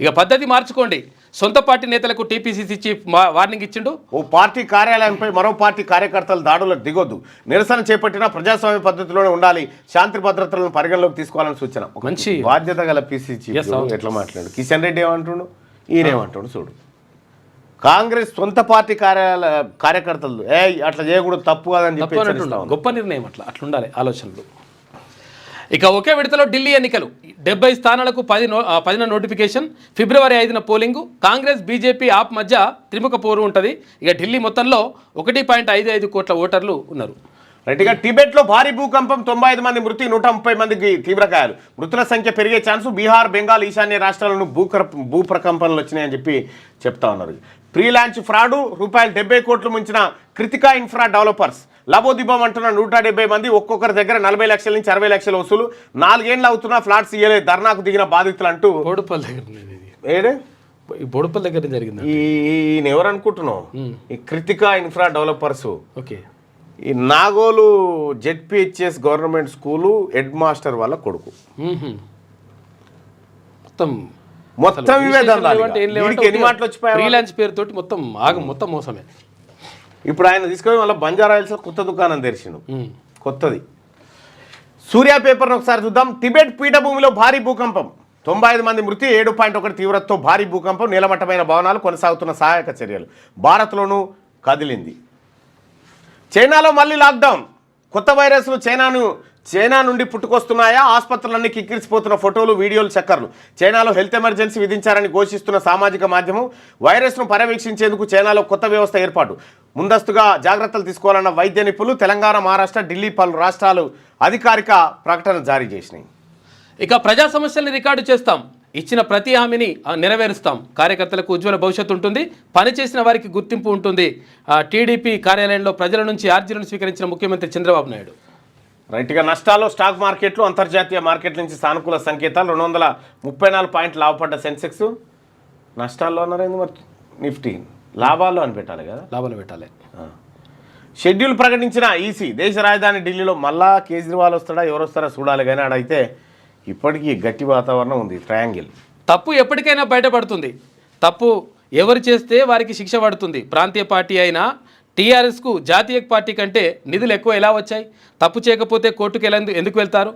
ఇక పద్ధతి మార్చుకోండి. సొంత పార్టీ నేతలకు టీపీసీసీ చీఫ్ వార్నింగ్ ఇచ్చిండు. ఓ పార్టీ కార్యాలయంపై మరో పార్టీ కార్యకర్తలు దాడులకు దిగొద్దు. నిరసన చేపట్టిన ప్రజాస్వామ్య పద్ధతిలోనే ఉండాలి. శాంతి భద్రతలను పరిగణలోకి తీసుకోవాలని సూచన. మంచి బాధ్యత గల పీసీ చీఫ్ ఎట్లా మాట్లాడు. కిషన్ రెడ్డి ఏమంటుండు, ఈయనేమంటుండు చూడు. కాంగ్రెస్ సొంత పార్టీ కార్యకర్తలు అట్లా చేయకూడదు, తప్పు కాదని చెప్పి గొప్ప నిర్ణయం. అట్లుండాలి ఆలోచనలు. ఇక ఒకే విడతలో ఢిల్లీ ఎన్నికలు. 70 స్థానాలకు 10న నోటిఫికేషన్. ఫిబ్రవరి 5న పోలింగు. కాంగ్రెస్, బీజేపీ, ఆప్ మధ్య త్రిముఖ పోరు ఉంటుంది. ఇక ఢిల్లీ మొత్తంలో 1.55 కోట్ల ఓటర్లు ఉన్నారు. రైట్గా టిబెట్లో భారీ భూకంపం, 95 మంది మృతి, 130 మందికి తీవ్ర గాయాలు. మృతుల సంఖ్య పెరిగే ఛాన్సు. బీహార్, బెంగాల్, ఈశాన్య రాష్ట్రాలను భూప్రకంపనలు వచ్చినాయని చెప్పి చెప్తా ఉన్నారు. Pre launch fraud. రూపాయలు 70 కోట్లు ముంచిన కృతికా ఇన్ఫ్రా డెవలపర్స్. లబోదిబం అంటున్న 170 మంది. ఒక్కొక్కరి దగ్గర 40 లక్షల నుంచి 60 లక్షల వసూలు. 4 ఏళ్ళు అవుతున్నా ఫ్లాట్స్ ఇయ్యలేదు. ధర్నాకు దిగిన బాధితులు అంటూ బోడుపల్లి దగ్గర జరిగింది. ఈయన ఎవరు అనుకుంటున్నావు? ఈ కృతికా ఇన్ఫ్రా డెవలపర్స్. ఓకే. ఈ Nagole ZPHS government school head master వాళ్ళ కొడుకు. మొత్తం ఎన్ని మాటలు వచ్చిపోయాయి పేరుతోటి మొత్తం మోసమే. ఇప్పుడు ఆయన తీసుకొని మళ్ళీ బంజారా హిల్స్ కొత్త దుకాణం తెరిచిండు, కొత్తది. సూర్య పేపర్ను ఒకసారి చూద్దాం. టిబెట్ పీఠభూమిలో భారీ భూకంపం, 95 మంది మృతి, 7.1 తీవ్రతతో భారీ భూకంపం, నీలమట్టమైన భవనాలు, కొనసాగుతున్న సహాయక చర్యలు. భారత్లోనూ కదిలింది. చైనాలో మళ్ళీ లాక్డౌన్. కొత్త వైరస్లు చైనా నుండి పుట్టుకొస్తున్నాయా? ఆసుపత్రులన్నీ కిక్కిరిసిపోతున్న ఫోటోలు, వీడియోలు, చక్కర్లు. చైనాలో హెల్త్ ఎమర్జెన్సీ విధించారని ఘోషిస్తున్న సామాజిక మాధ్యమం. వైరస్ను పర్యవేక్షించేందుకు చైనాలో కొత్త వ్యవస్థ ఏర్పాటు. ముందస్తుగా జాగ్రత్తలు తీసుకోవాలన్న వైద్య నిపుణులు. తెలంగాణ, మహారాష్ట్ర, ఢిల్లీ పలు రాష్ట్రాలు అధికారిక ప్రకటన జారీ చేసినాయి. ఇక ప్రజా సమస్యల్ని రికార్డు చేస్తాం, ఇచ్చిన ప్రతి హామీని నెరవేరుస్తాం. కార్యకర్తలకు ఉజ్వల భవిష్యత్తు ఉంటుంది, పనిచేసిన వారికి గుర్తింపు ఉంటుంది. టీడీపీ కార్యాలయంలో ప్రజల నుంచి ఆర్జీలను స్వీకరించిన ముఖ్యమంత్రి చంద్రబాబు నాయుడు. రైట్గా నష్టాల్లో స్టాక్ మార్కెట్లు. అంతర్జాతీయ మార్కెట్ల నుంచి సానుకూల సంకేతాలు. 234 పాయింట్లు లాభపడ్డ సెన్సెక్స్. నష్టాల్లో అన్నారైంది మరి. నిఫ్టీ లాభాల్లో అని పెట్టాలి కదా, లాభాలు పెట్టాలి. షెడ్యూల్ ప్రకటించిన ఈసీ. దేశ రాజధాని ఢిల్లీలో మళ్ళా కేజ్రీవాల్ వస్తాడా, ఎవరు వస్తారా చూడాలి. కానీ ఆడైతే ఇప్పటికీ గట్టి వాతావరణం ఉంది. ట్రయాంగిల్. తప్పు ఎప్పటికైనా బయటపడుతుంది. తప్పు ఎవరు చేస్తే వారికి శిక్ష పడుతుంది. ప్రాంతీయ పార్టీ అయినా టీఆర్ఎస్కు జాతీయ పార్టీ కంటే నిధులు ఎక్కువ ఎలా వచ్చాయి? తప్పు చేయకపోతే కోర్టుకు ఎందుకు వెళ్తారు?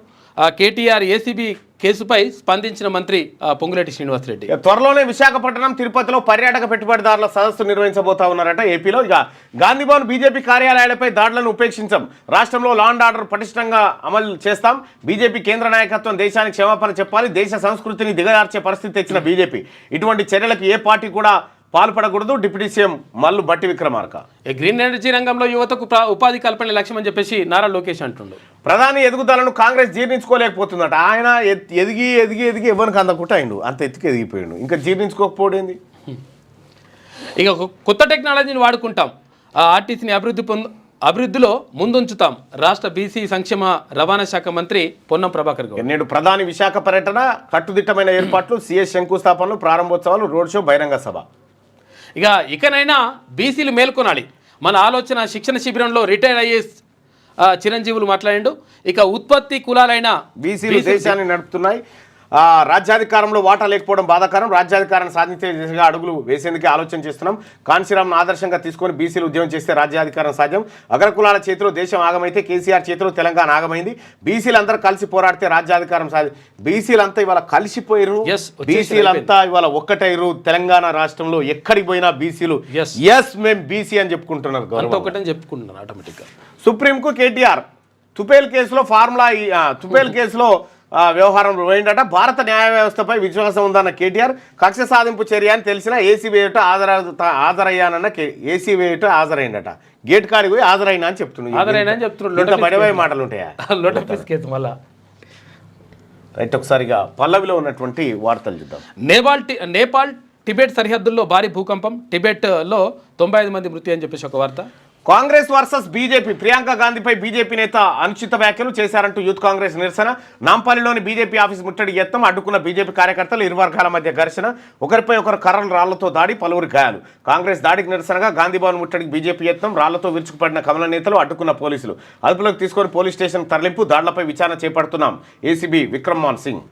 కేటీఆర్ ఏసీబీ కేసుపై స్పందించిన మంత్రి పొంగులేటి శ్రీనివాసరెడ్డి. త్వరలోనే విశాఖపట్నం, తిరుపతిలో పర్యాటక పెట్టుబడిదారుల సదస్సు నిర్వహించబోతా ఉన్నారట ఏపీలో. ఇక గాంధీభవన్, బీజేపీ కార్యాలయాలపై దాడులను ఉపేక్షించాం. రాష్ట్రంలో లా అండ్ ఆర్డర్ పటిష్టంగా అమలు చేస్తాం. బీజేపీ కేంద్ర నాయకత్వం దేశానికి క్షమాపణ చెప్పాలి. దేశ సంస్కృతిని దిగజార్చే పరిస్థితి తెచ్చిన బీజేపీ. ఇటువంటి చర్యలకు ఏ పార్టీ కూడా పాల్పడకూడదు. Deputy CM Mallu Bhatti Vikramarka. Green energy రంగంలో యువతకు ఉపాధి కల్పన లక్ష్యం అని చెప్పేసి నారా లోకేష్ అంటుండు. ప్రధాని ఎదుగుదలను కాంగ్రెస్ జీర్ణించుకోలేకపోతుందట. ఆయన ఎదిగి ఎదిగి ఎదిగి ఎవరికి అందకుండా అయిండు, అంత ఎత్తుకు ఎదిగిపోయాడు. ఇంకా జీర్ణించుకోకపోయింది. ఇక కొత్త టెక్నాలజీని వాడుకుంటాం. ఆర్టీసీని అభివృద్ధిలో ముందుంచుతాం. రాష్ట్ర బీసీ సంక్షేమ రవాణా శాఖ మంత్రి పొన్నం ప్రభాకర్ గౌడ్. నేడు ప్రధాని విశాఖ పర్యటన, కట్టుదిట్టమైన ఏర్పాట్లు, సీఎస్ శంకుస్థాపనలు, ప్రారంభోత్సవాలు, రోడ్ షో, బహిరంగ సభ. ఇకనైనా బీసీలు మేల్కొనాలి. మన ఆలోచన. శిక్షణ శిబిరంలో రిటైర్ ఐఏఎస్ చిరంజీవులు మాట్లాడిండు. ఇక ఉత్పత్తి కులాలైన బీసీలు దేశాన్ని నడుపుతున్నాయి. రాజ్యాధికారంలో వాటా లేకపోవడం బాధాకరం. రాజ్యాధికారాన్ని సాధించే దిశగా అడుగులు వేసేందుకే ఆలోచన చేస్తున్నాం. కాన్సీరామ్ను ఆదర్శంగా తీసుకొని బీసీలు ఉద్యమం చేస్తే రాజ్యాధికారం సాధ్యం. అగ్రకులాల చేతిలో దేశం ఆగమైతే కేసీఆర్ చేతిలో తెలంగాణ ఆగమైంది. బీసీలందరూ కలిసి పోరాడితే రాజ్యాధికారం సాధ్యం. బీసీలంతా ఇవాళ కలిసిపోయారు, బీసీలంతా ఇవాళ ఒక్కటైరు. తెలంగాణ రాష్ట్రంలో ఎక్కడికి పోయినా బీసీలు ఎస్ మేము బీసీ అని చెప్పుకుంటున్నారు. చెప్పుకుంటున్నారు ఆటోమేటిక్గా. సుప్రీంకు కేటీఆర్ తుపేల్ కేసులో వ్యవహారం పోయిందట. భారత న్యాయ వ్యవస్థపై విశ్వాసం ఉందన్న కేటీఆర్ కక్ష సాధింపు చర్య అని తెలిసిన ఏసీబీ ఎటు హాజరయ్యానన్న ఏసీబీ ఎటు హాజరైందట. గేట్ కాడికి పోయి హాజరైనా అని చెప్తున్నాడు. బడివై మాటలు ఉంటాయా? రైట్, ఒకసారిగా పల్లవిలో ఉన్నటువంటి వార్తలు చూద్దాం. నేపాల్ టిబెట్ సరిహద్దుల్లో భారీ భూకంపం, టిబెట్లో 95 మంది మృతి అని చెప్పేసి ఒక వార్త. Congress versus BJP. ప్రియాంక గాంధీపై బీజేపీ నేత అనుచిత వ్యాఖ్యలు చేశారంటూ యూత్ కాంగ్రెస్ నిరసన. నాంపల్లిలోని బీజేపీ ఆఫీస్ ముట్టడి యత్నం, అడ్డుకున్న బీజేపీ కార్యకర్తలు. ఇరు వర్గాల మధ్య ఘర్షణ, ఒకరిపై ఒకరు కర్రలు రాళ్లతో దాడి, పలువురు గాయాలు. కాంగ్రెస్ దాడికి నిరసనగా గాంధీ భవన్ ముట్టడికి బీజేపీ యత్నం, రాళ్లతో విరుచుకుపడిన కమల నేతలు, అడ్డుకున్న పోలీసులు. అదుపులోకి తీసుకొని పోలీస్ స్టేషన్ తరలింపు, దాడులపై విచారణ చేపడుతున్నాం ఏసీబీ విక్రమ్మాన్ సింగ్.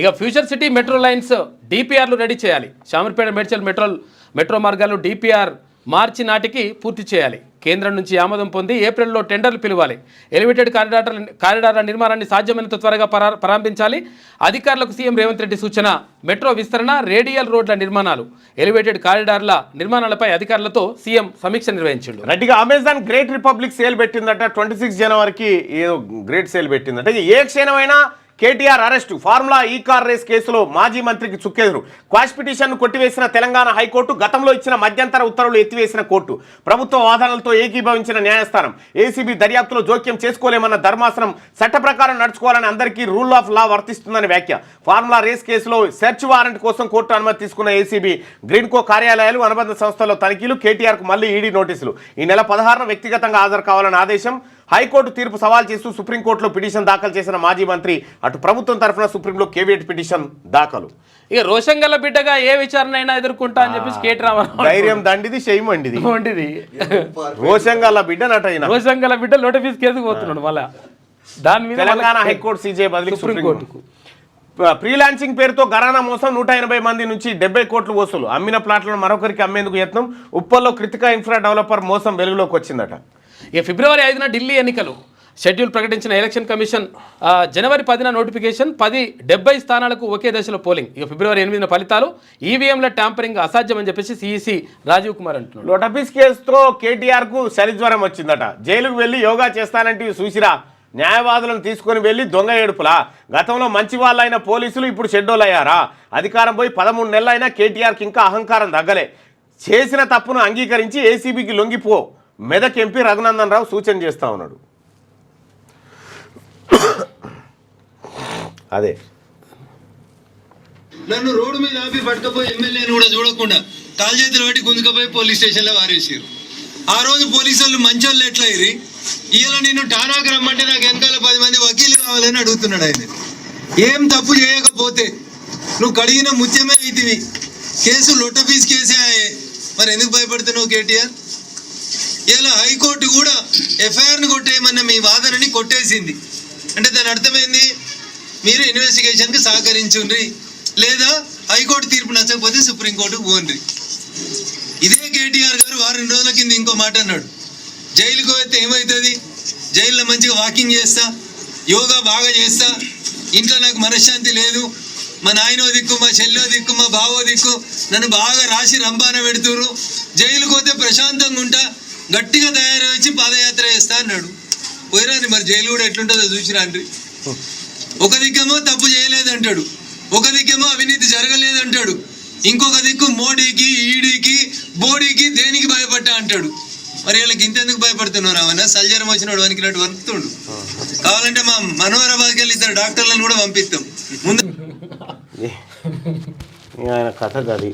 ఇక ఫ్యూచర్ సిటీ మెట్రో లైన్స్ డిపిఆర్లు రెడీ చేయాలి. శామర్పేట మేడ్చల్ మెట్రో మార్గాలు డిపిఆర్ మార్చి నాటికి పూర్తి చేయాలి. కేంద్రం నుంచి ఆమోదం పొంది ఏప్రిల్లో టెండర్లు పిలవాలి. ఎలివేటెడ్ కారిడార్ల నిర్మాణాన్ని సాధ్యమైనంత త్వరగా ప్రారంభించాలి. అధికారులకు సీఎం రేవంత్ రెడ్డి సూచన. మెట్రో విస్తరణ, రేడియల్ రోడ్ల నిర్మాణాలు, ఎలివేటెడ్ కారిడార్ల నిర్మాణాలపై అధికారులతో సీఎం సమీక్ష నిర్వహించాడు. రెడ్డిగా అమెజాన్ గ్రేట్ రిపబ్లిక్ సేల్ పెట్టిందట. 26 జనవరికి ఏదో గ్రేట్ సేల్ పెట్టిందట. ఏ క్షణమైనా కేటీఆర్ అరెస్టు. ఫార్ములా ఈ కార్ రేస్ కేసులో మాజీ మంత్రికి చుక్కెదురు. క్వాష్ పిటిషన్ను కొట్టివేసిన తెలంగాణ హైకోర్టు, గతంలో ఇచ్చిన మధ్యంతర ఉత్తర్వులు ఎత్తివేసిన కోర్టు, ప్రభుత్వ వాదనలతో ఏకీభవించిన న్యాయస్థానం, ఏసీబీ దర్యాప్తులో జోక్యం చేసుకోలేమన్న ధర్మాసనం, చట్ట ప్రకారం నడుచుకోవాలని అందరికీ రూల్ ఆఫ్ లా వర్తిస్తుందని వ్యాఖ్య. ఫార్ములా రేస్ కేసులో సెర్చ్ వారెంట్ కోసం కోర్టు అనుమతి తీసుకున్న ఏసీబీ, గ్రీన్కో కార్యాలయాలు, అనుబంధ సంస్థల్లో తనిఖీలు, కేటీఆర్కు మళ్లీ ఈడీ నోటీసులు. ఈ నెల 16న వ్యక్తిగతంగా హాజరు కావాలని ఆదేశం. హైకోర్టు తీర్పు సవాల్ చేస్తూ సుప్రీంకోర్టులో పిటిషన్ దాఖలు చేసిన మాజీ మంత్రి, అటు ప్రభుత్వం తరఫున సుప్రీంలో కేవియట్ పిటిషన్ దాఖలు. ఇక రోషంగల్ల బిడ్డగా ఏ విచారణ అయినా ఎదుర్కొంటా అని చెప్పేసి కేటీ రామారావు. ధైర్యం దండిది, చేయమండిది. రోషంగల్ల బిడ్డ నటైన రోషంగల్ల బిడ్డ నోటిఫికేషన్ కేసుకు పోతున్నాడు. మళ్ళా దాని మీద తెలంగాణ హైకోర్టు సీజే బదిలీ సుప్రీంకోర్టుకు. ఫ్రీలాన్సింగ్ పేరుతో ఘరానా మోసం, 180 మంది నుంచి 70 కోట్లు వసూలు. అమ్మిన ప్లాట్లను మరొకరికి అమ్మేందుకు యత్నం. ఉప్పల్లో కృతికా ఇన్ఫ్రా డెవలపర్ మోసం వెలుగులోకి వచ్చిందట. ఇక ఫిబ్రవరి 5న ఢిల్లీ ఎన్నికలు షెడ్యూల్ ప్రకటించిన ఎలక్షన్ కమిషన్. జనవరి 10న నోటిఫికేషన్. 70 స్థానాలకు ఒకే దశలో పోలింగ్. ఇక ఫిబ్రవరి 8న ఫలితాలు. ఈవీఎంల ట్యాంపరింగ్ అసాధ్యం అని చెప్పేసి సిఈసి రాజీవ్ కుమార్ అంటున్నాడు. లోటపీస్ కేసుతో కేటీఆర్కు శనిజ్వరం వచ్చిందట. జైలుకు వెళ్ళి యోగా చేస్తానంటే చూసిరా, న్యాయవాదులను తీసుకొని వెళ్ళి దొంగ ఏడుపులా. గతంలో మంచి వాళ్ళైన పోలీసులు ఇప్పుడు షెడ్యూల్ అయ్యారా? అధికారం పోయి 13 నెలలైనా కేటీఆర్కి ఇంకా అహంకారం తగ్గలే. చేసిన తప్పును అంగీకరించి ఏసీబీకి లొంగిపో, మెదక్ ఎంపీ రఘునందన్ రావు సూచన చేస్తా ఉన్నాడు. అదే నన్ను రోడ్డు మీద ఆపి పట్టుకపోయి ఎమ్మెల్యేని కూడా చూడకుండా కాలు చేతులు పెట్టి గుంజుకపోయి పోలీస్ స్టేషన్లో వారేసారు. ఆ రోజు పోలీసు వాళ్ళు మంచోళ్ళు ఎట్లా అయ్యి ఇవాళ నేను ఠానాకు రమ్మంటే నాకు వెనకాల 10 మంది వకీలు కావాలని అడుగుతున్నాడు ఆయన. ఏం తప్పు చేయకపోతే నువ్వు కడిగిన ముత్యమే అవుతుంది. కేసు లొట్టపీస్ కేసే మరి ఎందుకు భయపడుతున్నావు కేటీఆర్? ఇలా హైకోర్టు కూడా ఎఫ్ఐఆర్ని కొట్టేయమన్న మీ వాదనని కొట్టేసింది. అంటే దాని అర్థమైంది, మీరు ఇన్వెస్టిగేషన్కి సహకరించుండ్రి, లేదా హైకోర్టు తీర్పు నచ్చకపోతే సుప్రీంకోర్టుకు పోండి. ఇదే కేటీఆర్ గారు 2 రోజుల కింద ఇంకో మాట అన్నాడు, జైలుకు పోతే ఏమవుతుంది, జైల్లో మంచిగా వాకింగ్ చేస్తా, యోగా బాగా చేస్తా, ఇంట్లో నాకు మనశ్శాంతి లేదు, మా నాయనో దిక్కు, మా చెల్లో దిక్కు, మా బావో దిక్కు నన్ను బాగా రాసి రంపాన పెడుతురు, జైలుకు పోతే ప్రశాంతంగా ఉంటా, గట్టిగా తయారయ్యి పాదయాత్ర చేస్తా అన్నాడు. పోయిరాని మరి జైలు కూడా ఎట్లుంటుందో చూసిరాండ్రి. ఒక దిక్కేమో తప్పు చేయలేదంటాడు, ఒక దిక్కేమో అవినీతి జరగలేదంటాడు, ఇంకొక దిక్కు మోడీకి, ఈడీకి, బోడీకి దేనికి భయపడ్డా అంటాడు. మరి వీళ్ళకి ఇంతెందుకు భయపడుతున్నారు? అవన్న సల్జరం వచ్చినాడు వణికినట్టు వణుకుతుండు. కావాలంటే మా మనోహరాబాద్కి వెళ్ళి 2 డాక్టర్లను కూడా పంపిస్తాం. ముందు ఆయన కథ గది.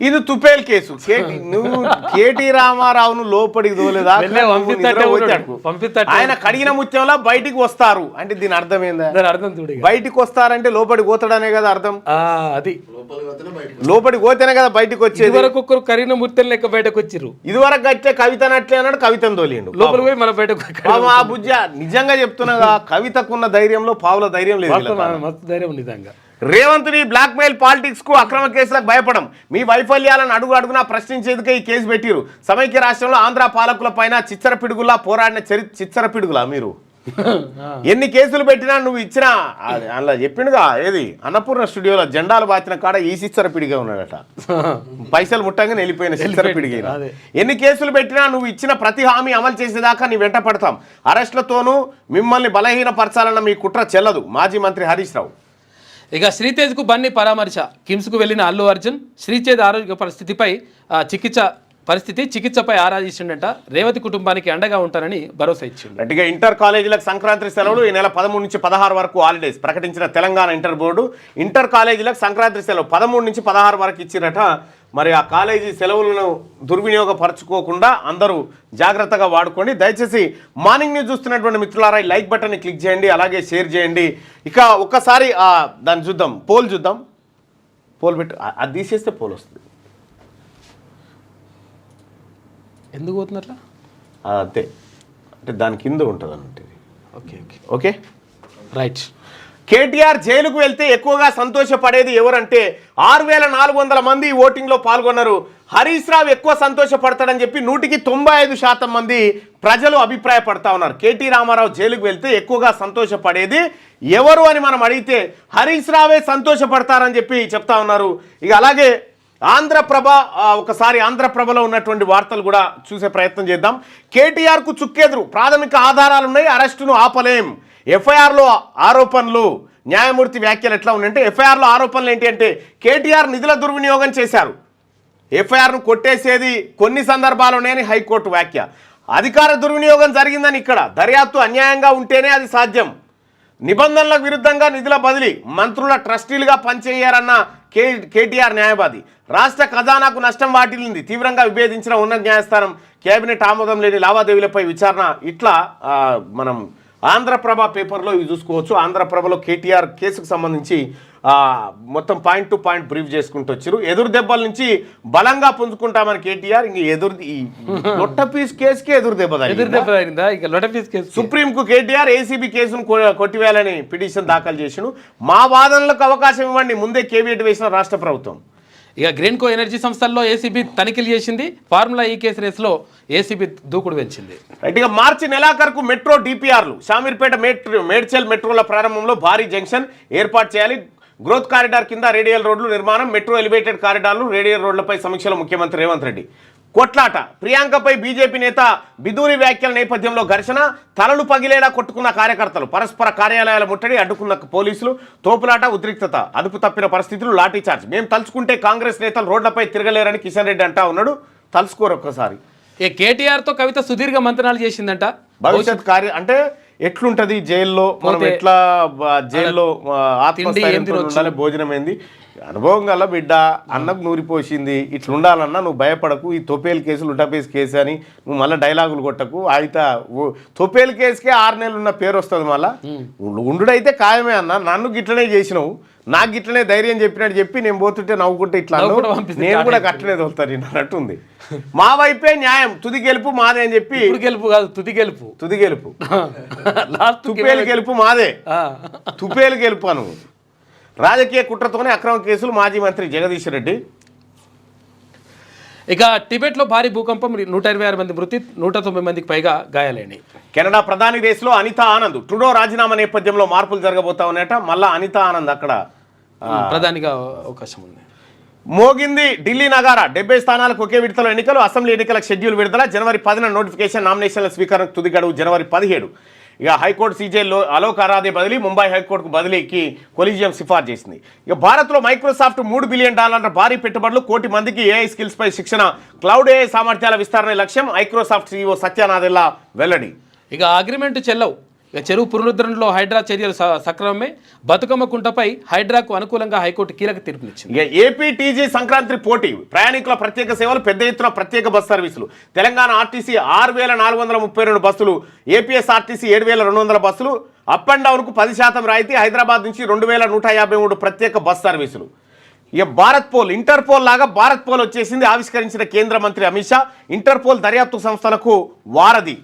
ఇది తుపేల్ కేసు నువ్వు కేటీ రామారావును లోపలికి తోలేదా వెళ్ళే పంపిస్తట్టే ఉన్నాడు. పంపిస్తట్టే. ఆయన కడిగిన ముత్యంలో బయటికి వస్తారు అంటే దీని అర్థం ఏందా? దాని అర్థం చూడు ఇక. బయటికి వస్తారంటే లోపలికి పోతాడనే కదా అర్థం. అది లోపలికి పోతేనే కదా బయటికి వచ్చేది. ఇదివరకు ఒక్కరు కరీన ముర్తెలు లెక్క బయటకు వచ్చిర్రు, ఇదివరకు వచ్చే కవిత నట్లే అన్నాడు, కవితను తోలిండు. లోపలికి పోయి మన బయటకు పాపం ఆ బుజ్జ నిజంగా చెప్తున్నా కవితకున్న ధైర్యంలో పావుల ధైర్యం లేదు వీళ్ళకి. మస్తు ధైర్యం నిజంగా. రేవంత్ ని బ్లాక్ మెయిల్ పాలిటిక్స్ కు అక్రమ కేసులకు భయపడం, మీ వైఫల్యాలను అడుగు అడుగునా ప్రశ్నించేందుకే ఈ కేసు పెట్టిరు. సమైక్య రాష్ట్రంలో ఆంధ్ర పాలకుల పైన చిచ్చర పిడుగులా పోరాడిన చిచ్చర పిడుగులా మీరు ఎన్ని కేసులు పెట్టినా నువ్వు ఇచ్చిన అలా చెప్పిండుగా ఏది అన్నపూర్ణ స్టూడియోలో జెండాలు బాచిన కాడ ఈ చిచ్చర పిడిగా ఉన్నాడట. పైసలు ముట్టంగానే వెళ్ళిపోయిన చిచ్చర పిడిగా. ఎన్ని కేసులు పెట్టినా నువ్వు ఇచ్చిన ప్రతి హామీ అమలు చేసేదాకా నీ వెంట పడతాం. అరెస్టులతోనూ మిమ్మల్ని బలహీనపరచాలన్న మీ కుట్ర చెల్లదు. మాజీ మంత్రి హరీష్ రావు. ఇక శ్రీతేజ్కు బన్నీ పరామర్శ. కిమ్స్కు వెళ్లిన అల్లు అర్జున్ శ్రీతేజ్ ఆరోగ్య చికిత్సపై ఆరా తీసిండట. రేవతి కుటుంబానికి అండగా ఉంటానని భరోసా ఇచ్చిండు. గట్టిగా ఇంటర్ కాలేజీలకు సంక్రాంతి సెలవులు. ఈ నెల 13 నుంచి 16 వరకు హాలిడేస్ ప్రకటించిన తెలంగాణ ఇంటర్ బోర్డు. ఇంటర్ కాలేజీలకు సంక్రాంతి సెలవు 13 నుంచి 16 వరకు ఇచ్చిరట. మరి ఆ కాలేజీ సెలవులను దుర్వినియోగపరచుకోకుండా అందరూ జాగ్రత్తగా వాడుకోండి. దయచేసి మార్నింగ్ న్యూస్ చూస్తున్నటువంటి మిత్రులారా ఈ లైక్ బటన్ని క్లిక్ చేయండి, అలాగే షేర్ చేయండి. ఇక ఒక్కసారి దాన్ని చూద్దాం, పోల్ చూద్దాం. పోల్ పెట్టు, అది తీసేస్తే పోల్ వస్తుంది. ఎందుకు పోతున్నట్లా? అంతే, అంటే దాని కింద ఉంటుంది అన్నట్టు. Okay okay okay right. KTR జైలుకు వెళ్తే ఎక్కువగా సంతోషపడేది ఎవరంటే 6400 మంది ఓటింగ్లో పాల్గొన్నారు. హరీష్ రావు ఎక్కువ సంతోషపడతాడని చెప్పి 195% మంది ప్రజలు అభిప్రాయపడతా ఉన్నారు. కేటీ రామారావు జైలుకు వెళ్తే ఎక్కువగా సంతోషపడేది ఎవరు అని మనం అడిగితే హరీష్ రావే సంతోషపడతారని చెప్పి చెప్తా ఉన్నారు. ఇక అలాగే ఆంధ్రప్రభ, ఒకసారి ఆంధ్రప్రభలో ఉన్నటువంటి వార్తలు కూడా చూసే ప్రయత్నం చేద్దాం. కేటీఆర్కు చుక్కెదురు, ప్రాథమిక ఆధారాలున్నాయి, అరెస్టును ఆపలేం. ఎఫ్ఐఆర్లో ఆరోపణలు, న్యాయమూర్తి వ్యాఖ్యలు ఎట్లా ఉన్నాయంటే ఎఫ్ఐఆర్లో ఆరోపణలు ఏంటి అంటే కేటీఆర్ నిధుల దుర్వినియోగం చేశారు. ఎఫ్ఐఆర్ను కొట్టేసేది కొన్ని సందర్భాల్లోనే హైకోర్టు వ్యాఖ్య. అధికార దుర్వినియోగం జరిగిందని ఇక్కడ దర్యాప్తు అన్యాయంగా ఉంటేనే అది సాధ్యం. నిబంధనలకు విరుద్ధంగా నిధుల బదిలీ, మంత్రుల ట్రస్టీలుగా పనిచేయారన్న కేటీఆర్ న్యాయవాది. రాష్ట్ర ఖజానాకు నష్టం వాటిల్లింది, తీవ్రంగా విభేదించిన ఉన్నత న్యాయస్థానం. కేబినెట్ ఆమోదం లేని లావాదేవీలపై విచారణ. ఇట్లా మనం ఆంధ్రప్రభ పేపర్లో ఇవి చూసుకోవచ్చు. ఆంధ్రప్రభలో కేటీఆర్ కేసుకు సంబంధించి మొత్తం పాయింట్ టు పాయింట్ బ్రీఫ్ చేసుకుంటూ వచ్చారు. ఎదురు దెబ్బల నుంచి బలంగా పుంజుకుంటామని కేటీఆర్. ఇంక లొట్ట పీస్ కేసుకి ఎదురు దెబ్బ తగిలిందా? ఇక లొట్ట పీస్ కేసు. సుప్రీంకు కేటీఆర్ ఏసీబీ కేసును కొట్టివేయాలని పిటిషన్ దాఖలు చేసిను. మా వాదనలకు అవకాశం ఇవ్వండి, ముందే కేవీఎట్ వేసిన రాష్ట్ర ప్రభుత్వం. ఇక గ్రీన్కో ఎనర్జీ సంస్థల్లో ఏసీబీ తనిఖీలు చేసింది. ఫార్ములా ఈ కేసు రేసులో ఏసీబీ దూకుడు పెంచింది. రైట్. ఇక మార్చి నెలాఖరుకు మెట్రో డిపిఆర్లు, షామీర్పేట మేడ్చల్ మెట్రోల ప్రారంభంలో భారీ జంక్షన్ ఏర్పాటు చేయాలి. గ్రోత్ కారిడార్ కింద రేడియల్ రోడ్లు నిర్మాణం, మెట్రో ఎలివేటెడ్ కారిడార్లు, రేడియల్ రోడ్లపై సమీక్షలో ముఖ్యమంత్రి రేవంత్ రెడ్డి. కొట్లాట, ప్రియాంకపై బీజేపీ నేత బిదూరి వ్యాఖ్యల నేపథ్యంలో ఘర్షణ, తలలు పగిలేలా కొట్టుకున్న కార్యకర్తలు, పరస్పర కార్యాలయాల ముట్టడి, అడ్డుకున్న పోలీసులు, తోపులాట, ఉద్రిక్తత, అదుపు తప్పిన పరిస్థితులు, లాఠీచార్జ్. మేము తలుచుకుంటే కాంగ్రెస్ నేతలు రోడ్లపై తిరగలేరని కిషన్ రెడ్డి అంటా ఉన్నాడు. తలుసుకోరు ఒక్కసారి. కేటీఆర్తో కవిత సుదీర్ఘ మంత్రాలు చేసిందంట. భవిష్యత్ కార్య అంటే ఎట్లుంటది జైల్లో, మనం ఎట్లా జైల్లో ఆత్మస్థైర్యంతో ఉండాలి, భోజనం ఏంది, అనుభవం గల బిడ్డ, అన్నకు నూరిపోసింది, ఇట్లా ఉండాలన్నా నువ్వు భయపడకు. ఈ తొపేల్ కేసులు ఉటాపేస్ కేసు అని నువ్వు మళ్ళీ డైలాగులు కొట్టకు. అయితే తొపేల్ కేసుకే 6 నెలలు ఉన్న పేరు వస్తుంది. మళ్ళీ ఉండుడైతే ఖాయమే అన్న. నన్ను గిట్లనే చేసినావు, నాకు గిట్లనే ధైర్యం చెప్పినట్టు చెప్పి నేను పోతుంటే నవ్వుకుంటే ఇట్లా నేను కూడా గట్లనే తోలుతాను అన్నట్టుంది. మా వైపే న్యాయం, తుది గెలుపు మాదే అని చెప్పి. గెలుపు కాదు, తుది గెలుపు. తుది గెలుపు తుపేలు గెలుపు మాదే, తుపేలు గెలుపు అను. రాజకీయ కుట్రతోనే అక్రమ కేసులు, మాజీ మంత్రి జగదీష్ రెడ్డి. ఇక టిబెట్లో భారీ భూకంపం, 126 మంది మృతి, 190 మందికి పైగా గాయాలైనాయి. కెనడా ప్రధాని రేసులో అనితా ఆనంద్. ట్రూడో రాజీనామా నేపథ్యంలో మార్పులు జరగబోతా ఉన్నాయట. మళ్ళా అనితా ఆనంద్ అక్కడ ప్రధానిగా అవకాశం ఉంది. మోగింది ఢిల్లీ నగారా. 70 స్థానాలకు ఒకే విడతలో ఎన్నికలు. అసెంబ్లీ ఎన్నికలకు షెడ్యూల్ విడుదల. జనవరి 10న నోటిఫికేషన్. నామినేషన్ల స్వీకరణకు తుది గడువు జనవరి 17. ఇక హైకోర్టు సీజేలో అలోక్ అరాదే బదిలీ, ముంబై హైకోర్టుకు బదిలీకి కొలీజియం సిఫార్సు చేసింది. ఇక భారత్లో మైక్రోసాఫ్ట్ $3 బిలియన్ భారీ పెట్టుబడులు, 1 కోటి మందికి ఏఐ స్కిల్స్ పై శిక్షణ, క్లౌడ్ ఏఐ సామర్థ్యాల విస్తరణ లక్ష్యం. మైక్రోసాఫ్ట్ సీఈఓ సత్య నాదెల్లా వెల్లడి. ఇక అగ్రిమెంట్ చెల్లవు, ఇక చెరువు పునరుద్ధరణలో హైడ్రా చర్యలు సక్రమమే. బతుకమ్మ కుంటపై హైడ్రాకు అనుకూలంగా హైకోర్టు కీలక తీర్పునిచ్చింది. ఇక ఏపీ టీజీ సంక్రాంతి పోటీ, ప్రయాణికుల ప్రత్యేక సేవలు, పెద్ద ఎత్తున ప్రత్యేక బస్ సర్వీసులు. తెలంగాణ ఆర్టీసీ 6,432 బస్సులు, ఏపీఎస్ఆర్టీసీ 7,200 బస్సులు, అప్ అండ్ డౌన్కు 10% రాయితీ. హైదరాబాద్ నుంచి 2,153 ప్రత్యేక బస్ సర్వీసులు. ఇక భారత్ పోల్, ఇంటర్పోల్ లాగా భారత్ పోల్ వచ్చేసింది. ఆవిష్కరించిన కేంద్ర మంత్రి అమిత్ షా. ఇంటర్పోల్ దర్యాప్తు సంస్థలకు వారధి.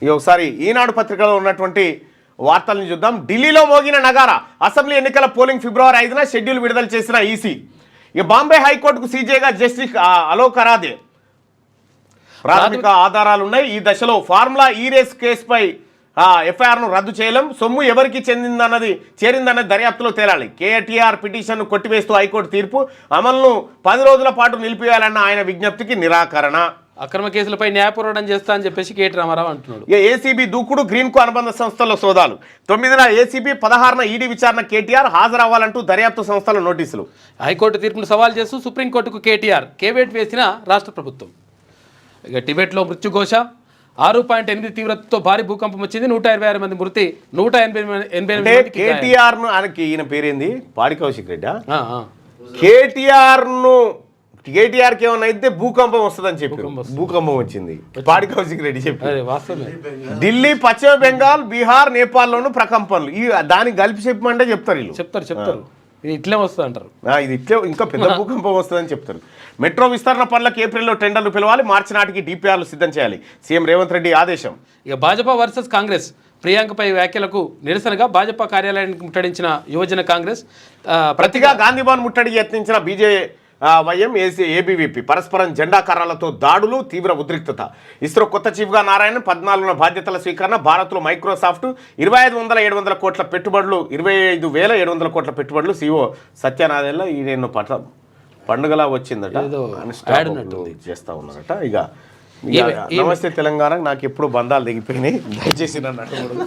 ఇక ఒకసారి ఈనాడు పత్రికలో ఉన్నటువంటి వార్తలను చూద్దాం. ఢిల్లీలో మోగిన నగారా, అసెంబ్లీ ఎన్నికల పోలింగ్ ఫిబ్రవరి 5న షెడ్యూల్ విడుదల చేసిన ఈసీ. ఇక బాంబే హైకోర్టుకు సీజేగా జస్టిస్ అలోక్ అరాధే. ప్రాథమిక ఆధారాలున్నాయి. ఈ దశలో ఫార్ములా ఈ రేస్ కేసుపై ఎఫ్ఐఆర్ను రద్దు చేయలేం. సొమ్ము ఎవరికి చేరిందన్నది దర్యాప్తులో తేలాలి. కేటీఆర్ పిటిషన్ను కొట్టివేస్తూ హైకోర్టు తీర్పు. అమలును 10 రోజుల పాటు నిలిపివేయాలన్న ఆయన విజ్ఞప్తికి నిరాకరణ. అక్రమ కేసులపై న్యాయ పోరాటం చేస్తా అని చెప్పేసి కేటీ రామారావు అంటున్నాడు. ఇక ఏసీబీ దూకుడు, గ్రీన్కు అనుబంధ సంస్థల సోదాలు. 9న ఏసీబీ, 16న ఈడీ విచారణ. కేటీఆర్ హాజరవ్వాలంటూ దర్యాప్తు సంస్థల నోటీసులు. హైకోర్టు తీర్పును సవాల్ చేస్తూ సుప్రీంకోర్టుకు కేటీఆర్ కేవేట్ వేసిన రాష్ట్ర ప్రభుత్వం. ఇక టిబెట్లో మృత్యుఘోష, 6.8 తీవ్రతతో భారీ భూకంపం వచ్చింది. 126 మంది మృతి, 188 కేటీఆర్ ను, ఆయనకి ఈయన పేరేంది, పాడి కౌశిక్ రెడ్డి. కేటీఆర్కి ఏమన్నా అయితే భూకంపం వస్తుందని చెప్పి భూకంపం వచ్చింది. పాడి కౌశిక్ రెడ్డి చెప్పి. ఢిల్లీ, పశ్చిమ బెంగాల్, బీహార్, నేపాల్లోనూ ప్రకంపనలు. దానికి కలిపి చెప్పమంటే చెప్తారు వీళ్ళు. చెప్తారు ఇది ఇట్లే వస్తుంది అంటారు. ఇది ఇట్లే ఇంకా పెద్ద భూకంపం వస్తుందని చెప్తారు. మెట్రో విస్తరణ పనులకు ఏప్రిల్లో టెండర్లు పిలవాలి. మార్చి నాటికి డిపిఆర్లు సిద్ధం చేయాలి. సీఎం రేవంత్ రెడ్డి ఆదేశం. ఇక భాజపా వర్సెస్ కాంగ్రెస్, ప్రియాంకపై వ్యాఖ్యలకు నిరసనగా భాజపా కార్యాలయానికి ముట్టడించిన యువజన కాంగ్రెస్. ప్రతిగా గాంధీ భవన్ ముట్టడికి యత్నించిన బీజేవైఎం, ఏబీవీపీ పరస్పరం జెండా కర్రలతో దాడులు, తీవ్ర ఉద్రిక్తత. ఇస్రో కొత్త చీఫ్గా నారాయణన్, 14న బాధ్యతల స్వీకరణ. భారత్లో మైక్రోసాఫ్ట్ 2,500-700 కోట్ల పెట్టుబడులు, 25,700 కోట్ల పెట్టుబడులు. సీఓ సత్యనారాయణ ఈయన పండుగలా వచ్చిందట, చేస్తా ఉన్నారట. ఇక నమస్తే తెలంగాణ, నాకు ఎప్పుడు బంధాలు దిగిపోయినాయి, దయచేసి నన్ను అడగకూడదు.